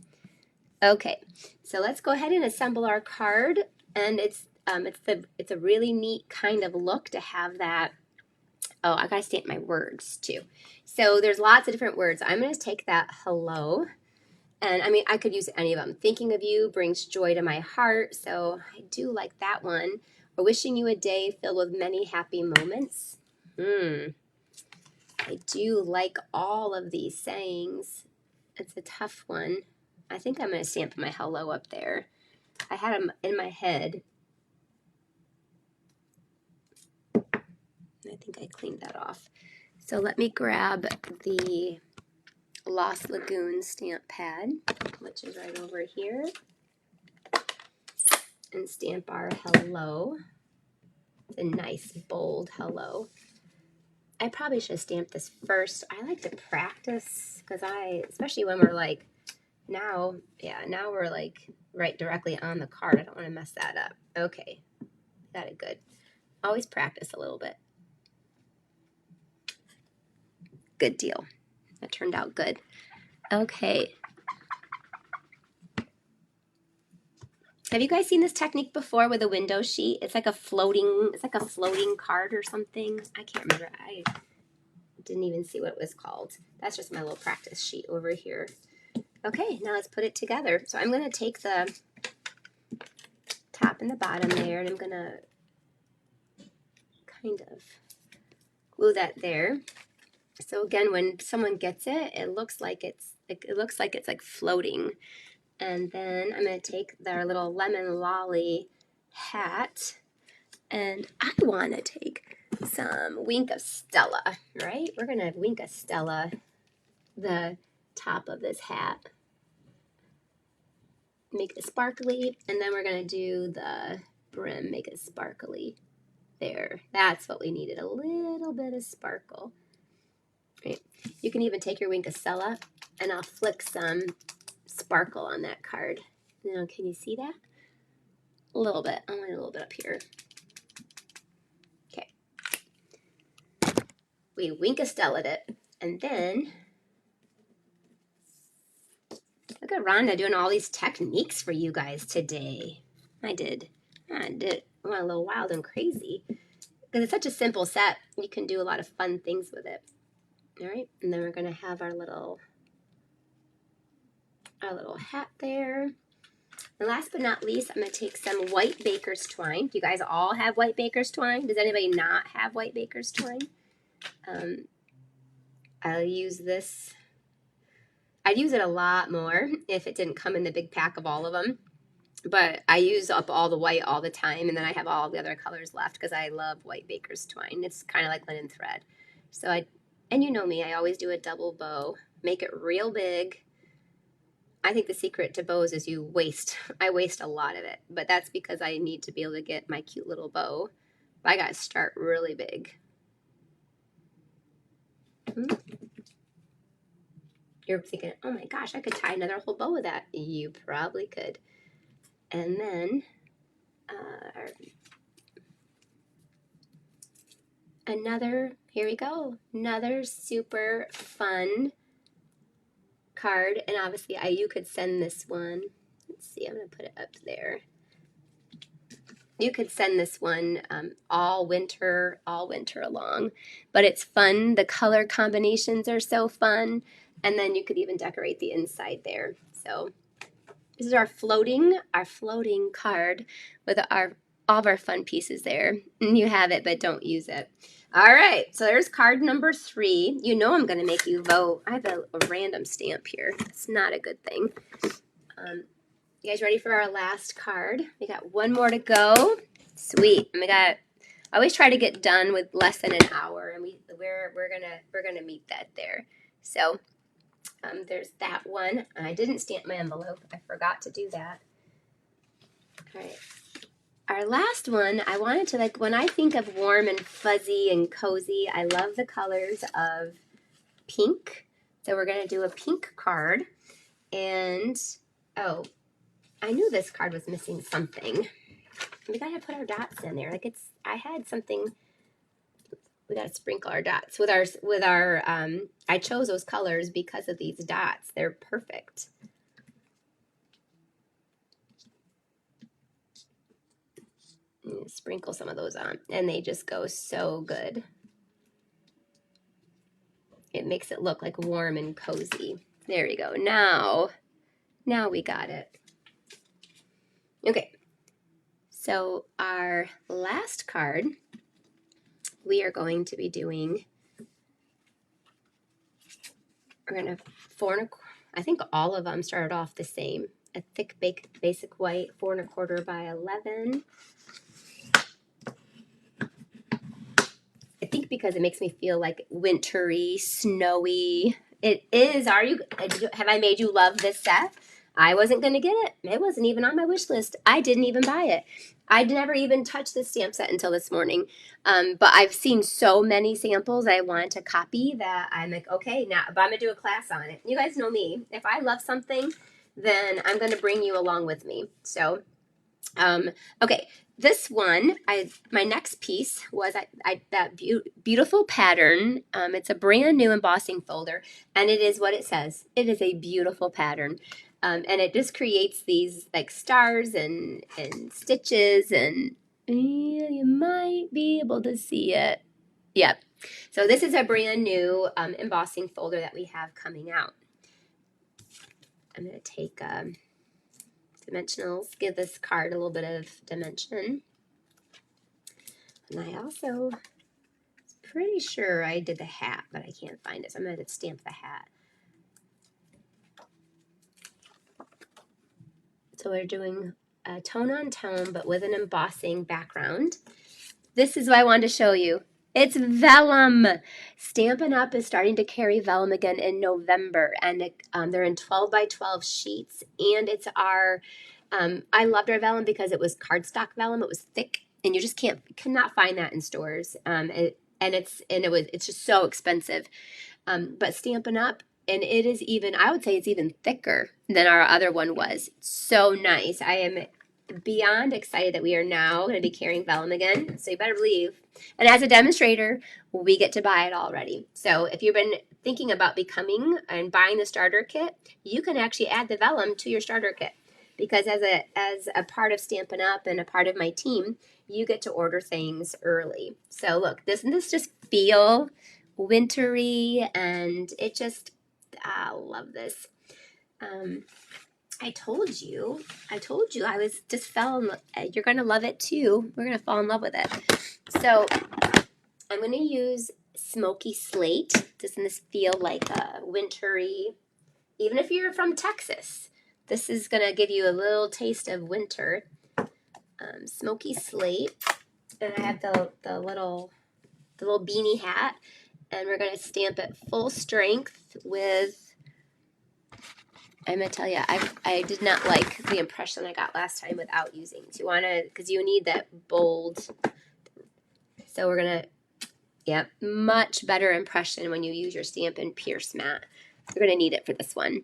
Okay, so let's go ahead and assemble our card, and it's a really neat kind of look to have that. Oh, I gotta stamp my words too. So there's lots of different words. I'm gonna take that hello. And I mean, I could use any of them. Thinking of you brings joy to my heart. So I do like that one. Or wishing you a day filled with many happy moments. I do like all of these sayings. It's a tough one. I think I'm going to stamp my hello up there. I had them in my head. I think I cleaned that off. So let me grab the Lost Lagoon stamp pad, which is right over here, and stamp our hello. It's a nice bold hello. I probably should have stamped this first. I like to practice because especially when we're like now we're like right directly on the card. I don't want to mess that up. Okay, got it good. Always practice a little bit. Good deal. That turned out good. Okay. Have you guys seen this technique before with a window sheet? It's like a floating card or something. I can't remember. I didn't even see what it was called. That's just my little practice sheet over here. Okay, now let's put it together. So I'm going to take the top and the bottom there, and I'm going to kind of glue that there. So again, when someone gets it, it looks like it's like floating. And then I'm going to take their little lemon lolly hat, and I want to take some Wink of Stella, right? We're going to Wink of Stella the top of this hat. Make it sparkly, and then we're going to do the brim, make it sparkly. There, that's what we needed, a little bit of sparkle. Right. You can even take your Wink of Stella, and I'll flick some sparkle on that card. Now, can you see that? A little bit. I want a little bit up here. Okay. We Wink of Stella'd it, and then look at Rhonda doing all these techniques for you guys today. I did. I went a little wild and crazy because it's such a simple set. You can do a lot of fun things with it. All right, and then we're going to have our little hat there. And last but not least, I'm going to take some white baker's twine. Do you guys all have white baker's twine? Does anybody not have white baker's twine? I'll use this. I'd use it a lot more if it didn't come in the big pack of all of them. but I use up all the white all the time, and then I have all the other colors left because I love white baker's twine. It's kind of like linen thread. So and you know me, I always do a double bow, make it real big. I think the secret to bows is I waste a lot of it, but that's because I need to be able to get my cute little bow. I got to start really big. You're thinking, oh my gosh, I could tie another whole bow with that. You probably could. And then here we go, another super fun card. And obviously you could send this one. Let's see, I'm going to put it up there. You could send this one all winter long, but it's fun. The color combinations are so fun. And then you could even decorate the inside there. So this is our floating card with all of our fun pieces there. And you have it, but don't use it. All right, so there's card number 3. You know I'm going to make you vote. I have a random stamp here. It's not a good thing. You guys ready for our last card? We got one more to go. Sweet. And I always try to get done with less than an hour, and we're gonna meet that there. So there's that one. I didn't stamp my envelope. I forgot to do that. All right. Our last one, I wanted to, when I think of warm and fuzzy and cozy, I love the colors of pink. So we're gonna do a pink card. And I knew this card was missing something. We gotta put our dots in there. I had something. We gotta sprinkle our dots with our. I chose those colors because of these dots. They're perfect. Sprinkle some of those on, and they just go so good. It makes it look like warm and cozy. There you go. Now we got it. Okay. So our last card, we are going to be doing, we're going to I think all of them started off the same. A thick basic white, 4 1/4 by 11. I think because it makes me feel like wintry, snowy. It is. Have I made you love this set? I wasn't going to get it. It wasn't even on my wish list. I didn't even buy it. I'd never even touched this stamp set until this morning. But I've seen so many samples I wanted to copy that I'm like, okay, now but I'm going to do a class on it. You guys know me. If I love something, then I'm going to bring you along with me. So, okay. This one, my next piece was that beautiful pattern. It's a brand new embossing folder, and it is what it says. It is a beautiful pattern. And it just creates these like stars and stitches, and you might be able to see it. Yep. So this is a brand new embossing folder that we have coming out. I'm going to take dimensionals, give this card a little bit of dimension. And I also pretty sure I did the hat, but I can't find it, so I'm going to stamp the hat. So we're doing a tone on tone, but with an embossing background. This is what I wanted to show you. It's vellum. Stampin' Up! Is starting to carry vellum again in November, and they're in 12 by 12 sheets, and it's our, I loved our vellum because it was cardstock vellum. It was thick, and you just cannot find that in stores, it's just so expensive. But Stampin' Up! And it is even, I would say it's even thicker than our other one was. So nice. I am beyond excited that we are now going to be carrying vellum again. So you better believe. And as a demonstrator, we get to buy it already. So if you've been thinking about becoming and buying the starter kit, you can actually add the vellum to your starter kit. Because as a part of Stampin' Up! And a part of my team, you get to order things early. So look, doesn't this just feel wintry? And it just, I love this. I told you I was just you're going to love it too. We're going to fall in love with it. So I'm going to use Smoky Slate. Doesn't this feel like a wintry, even if you're from Texas, This is going to give you a little taste of winter. Smoky slate. And I have the little beanie hat. And we're going to stamp it full strength with, I'm going to tell you, I did not like the impression I got last time without using. So you want to, because you need that bold. So we're going to, yep, much better impression when you use your Stampin' Pierce mat. You're going to need it for this one.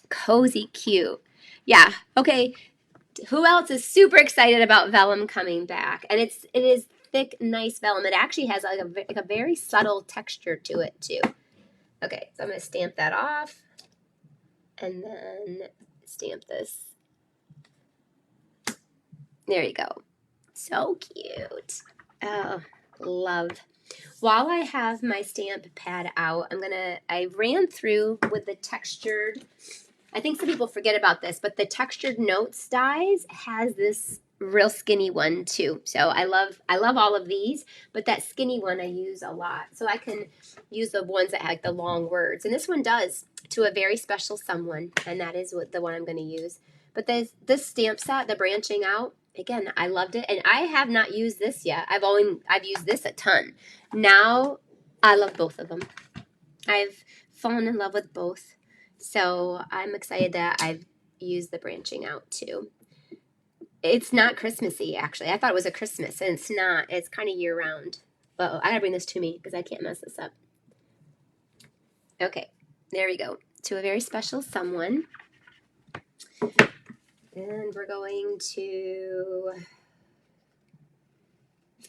Cozy cute. Yeah, okay. Who else is super excited about vellum coming back? And it is thick, nice vellum. It actually has like a very subtle texture to it too. Okay, so I'm going to stamp that off and then stamp this. There you go. So cute. Oh, love. While I have my stamp pad out, I ran through with the textured, I think some people forget about this, but the textured notes dies has this real skinny one too. So I love all of these, but that skinny one I use a lot. So I can use the ones that have like the long words. And this one does, to a very special someone, and that is the one I'm going to use. But this stamp set, the branching out, again, I loved it. And I have not used this yet. I've used this a ton. Now I love both of them. I've fallen in love with both. So I'm excited that I've used the branching out too. It's not Christmassy, actually. I thought it was a Christmas, and it's not. It's kind of year round. Uh-oh, I gotta bring this to me because I can't mess this up. Okay, there we go. To a very special someone. And we're going to...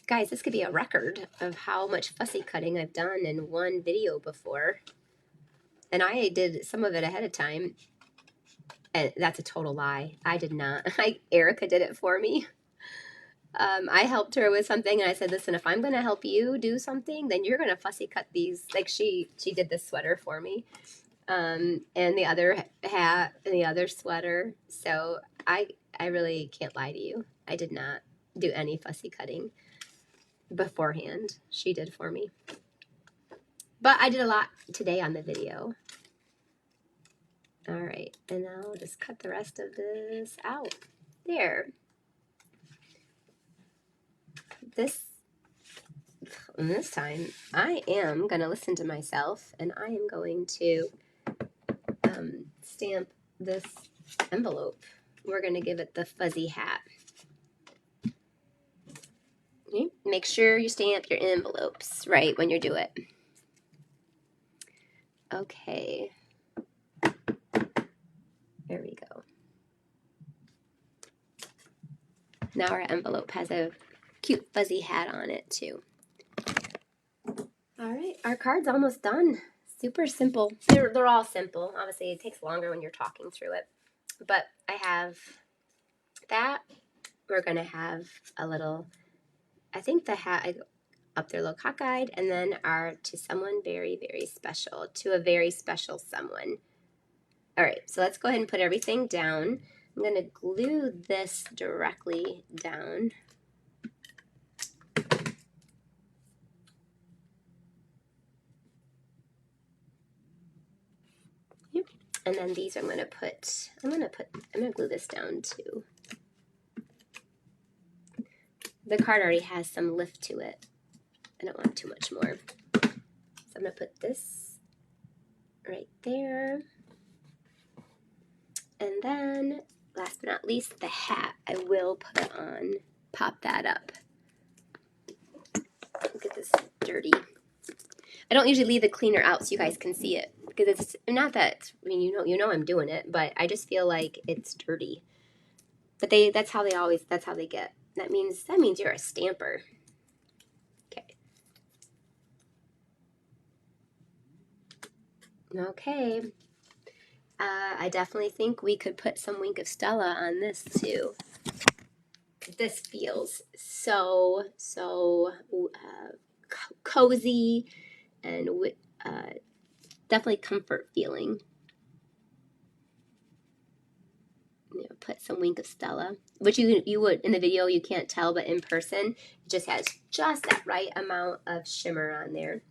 Guys, this could be a record of how much fussy cutting I've done in one video before. And I did some of it ahead of time. And that's a total lie. I did not. Erica did it for me. I helped her with something, and I said, listen, if I'm going to help you do something, then you're going to fussy cut these. Like she did this sweater for me, and the other hat and the other sweater. So I really can't lie to you. I did not do any fussy cutting beforehand. She did for me. But I did a lot today on the video. All right, and I'll just cut the rest of this out. There. This time, I am going to listen to myself, and I am going to stamp this envelope. We're going to give it the fuzzy hat. Okay. Make sure you stamp your envelopes right when you do it. Okay. There we go. Now our envelope has a cute fuzzy hat on it too. All right, our card's almost done. Super simple. They're all simple. Obviously, it takes longer when you're talking through it. But I have that. We're going to have a little, I think the hat up there, a little cockeyed, and then our to someone very, very special, to a very special someone. All right, so let's go ahead and put everything down. I'm going to glue this directly down. Yep. And then these I'm going to glue this down too. The card already has some lift to it. I don't want too much more. So I'm going to put this right there. And then, last but not least, the hat. I will put on, pop that up. Look at this dirty. I don't usually leave the cleaner out so you guys can see it. Because it's not that, I mean, you know I'm doing it, but I just feel like it's dirty. But that's how they get. That means you're a stamper. Okay. Okay. I definitely think we could put some Wink of Stella on this too. This feels so cozy and definitely comfort feeling. Put some Wink of Stella, which you would in the video you can't tell, but in person it just has just that right amount of shimmer on there.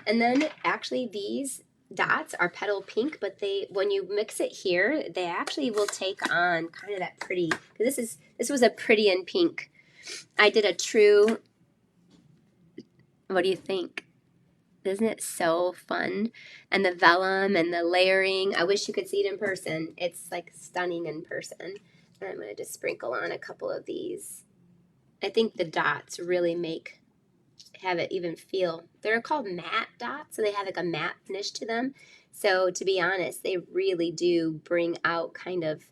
And then actually these dots are petal pink, but when you mix it here, they actually will take on kind of that pretty, because this was a pretty and pink. I did a true, what do you think? Isn't it so fun? And the vellum and the layering, I wish you could see it in person. It's like stunning in person. And I'm going to just sprinkle on a couple of these. I think the dots really have it even feel, they're called matte dots, so they have like a matte finish to them. So to be honest, they really do bring out kind of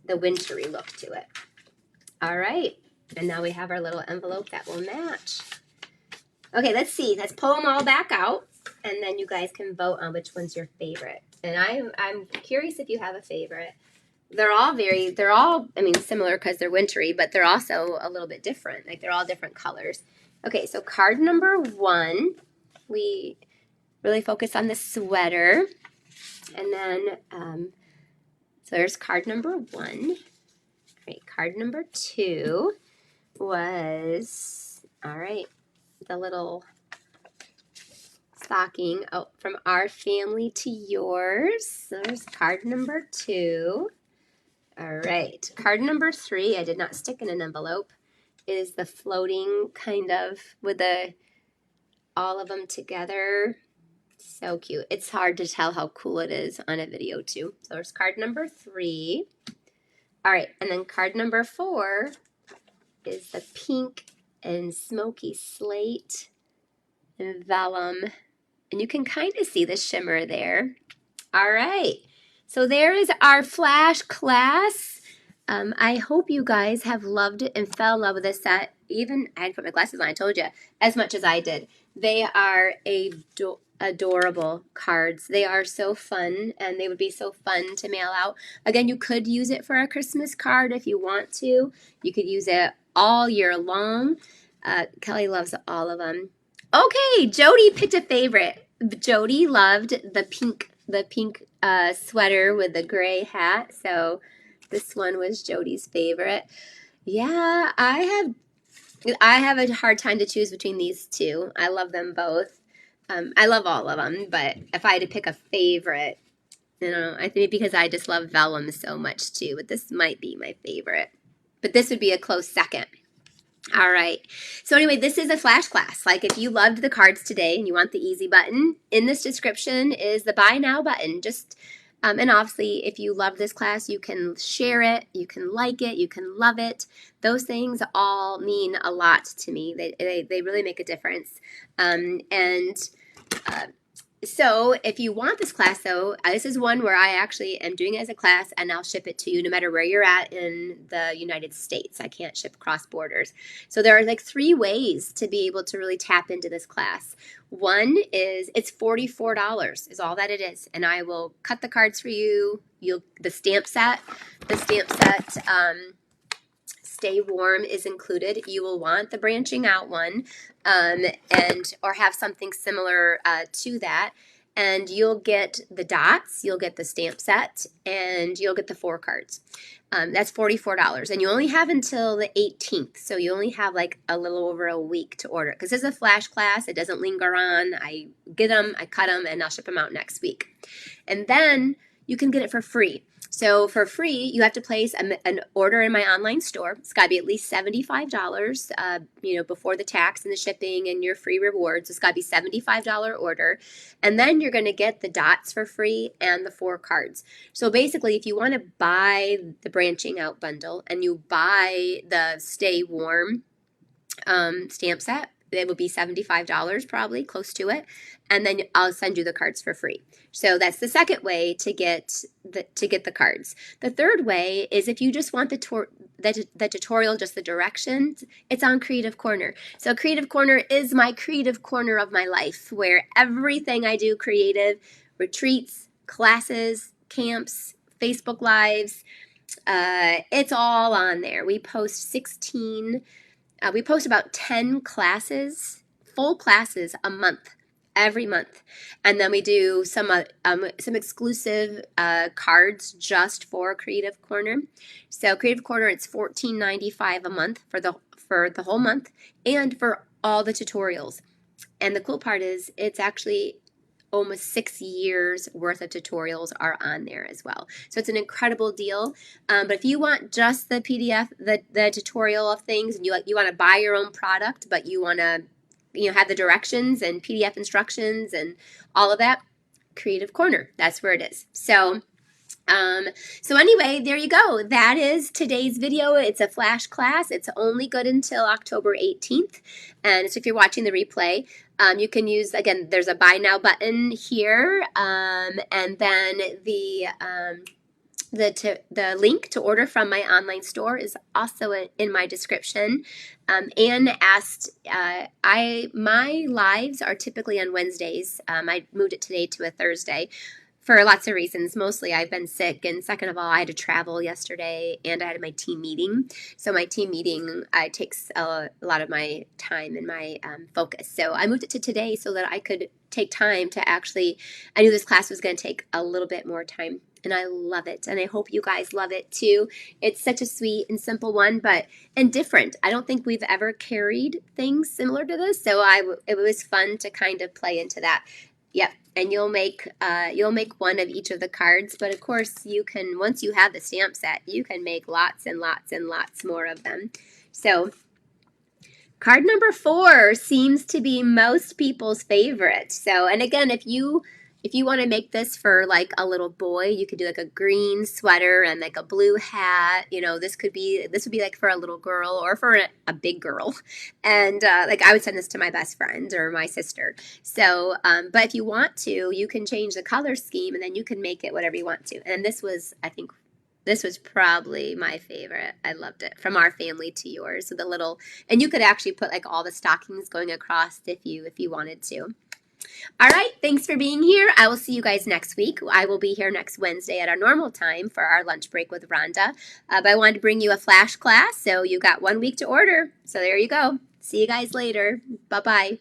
the wintry look to it. All right, and now we have our little envelope that will match. Okay, let's see. Let's pull them all back out, and then you guys can vote on which one's your favorite. And I'm curious if you have a favorite. They're all, I mean, similar because they're wintry, but they're also a little bit different. Like they're all different colors. Okay, so card number 1, we really focus on the sweater. And then, so there's card number 1. All right, card number 2 was, all right, the little stocking from our family to yours. So there's card number 2. All right, card number 3, I did not stick in an envelope, is the floating kind of with all of them together. So cute. It's hard to tell how cool it is on a video too. So there's card number 3. All right, and then card number 4 is the pink and smoky slate and vellum. And you can kind of see the shimmer there. All right, so there is our flash class. I hope you guys have loved it and fell in love with this set. Even, I had to put my glasses on, I told you, as much as I did. They are adorable cards. They are so fun, and they would be so fun to mail out. Again, you could use it for a Christmas card if you want to. You could use it all year long. Kelly loves all of them. Okay, Jody picked a favorite. Jody loved the pink sweater with the gray hat, so this one was Jody's favorite. Yeah, I have a hard time to choose between these two. I love them both. I love all of them, but if I had to pick a favorite, I don't know, I think because I just love vellum so much too, but this might be my favorite. But this would be a close second. All right. So anyway, this is a flash class. Like if you loved the cards today and you want the easy button, in this description is the buy now button. And obviously, if you love this class, you can share it, you can like it, you can love it. Those things all mean a lot to me. They really make a difference. So if you want this class, though, this is one where I actually am doing it as a class, and I'll ship it to you no matter where you're at in the United States. I can't ship cross borders. So there are like 3 ways to be able to really tap into this class. One is it's $44 is all that it is, and I will cut the cards for you. The stamp set. Stay Warm is included. You will want the branching out one, or have something similar to that. And you'll get the dots, you'll get the stamp set, and you'll get the 4 cards. That's $44, and you only have until the 18th, so you only have like a little over a week to order it. Because this is a flash class, it doesn't linger on. I get them, I cut them, and I'll ship them out next week. And then you can get it for free. So for free, you have to place an order in my online store. It's got to be at least $75, before the tax and the shipping and your free rewards. It's got to be $75 order. And then you're going to get the dots for free and the 4 cards. So basically, if you want to buy the branching out bundle and you buy the Stay Warm stamp set, it would be $75 probably, close to it, and then I'll send you the cards for free. So that's the second way to get the cards. The third way is if you just want the tutorial, just the directions, it's on Creative Corner. So Creative Corner is my creative corner of my life, where everything I do creative, retreats, classes, camps, Facebook Lives, it's all on there. We post about 10 classes, full classes a month, every month. And then we do some exclusive cards just for Creative Corner. So Creative Corner, it's $14.95 a month for the whole month and for all the tutorials. And the cool part is it's actually almost 6 years worth of tutorials are on there as well. So it's an incredible deal. But if you want just the PDF, the tutorial of things, and you want to buy your own product, but you want to have the directions and PDF instructions and all of that, Creative Corner, that's where it is. So anyway, there you go. That is today's video. It's a flash class. It's only good until October 18th. And so if you're watching the replay, you can use, again, there's a buy now button here. And then the link to order from my online store is also in my description. Anne asked, my lives are typically on Wednesdays. I moved it today to a Thursday for lots of reasons. Mostly I've been sick, and second of all, I had to travel yesterday, and I had my team meeting. So my team meeting takes a lot of my time and my focus. So I moved it to today so that I could take time to actually, I knew this class was going to take a little bit more time, and I love it, and I hope you guys love it too. It's such a sweet and simple one, and different. I don't think we've ever carried things similar to this, so it was fun to kind of play into that. Yep, and you'll make one of each of the cards, but of course you can, once you have the stamp set, you can make lots and lots and lots more of them. So card number 4 seems to be most people's favorite. So, and again, if you want to make this for like a little boy, you could do like a green sweater and like a blue hat. This would be like for a little girl or for a big girl. And like I would send this to my best friend or my sister. So, but if you want to, you can change the color scheme and then you can make it whatever you want to. And I think this was probably my favorite. I loved it. From our family to yours. So and you could actually put like all the stockings going across if you wanted to. All right, thanks for being here. I will see you guys next week. I will be here next Wednesday at our normal time for our lunch break with Rhonda. But I wanted to bring you a flash class, so you got 1 week to order. So there you go. See you guys later. Bye-bye.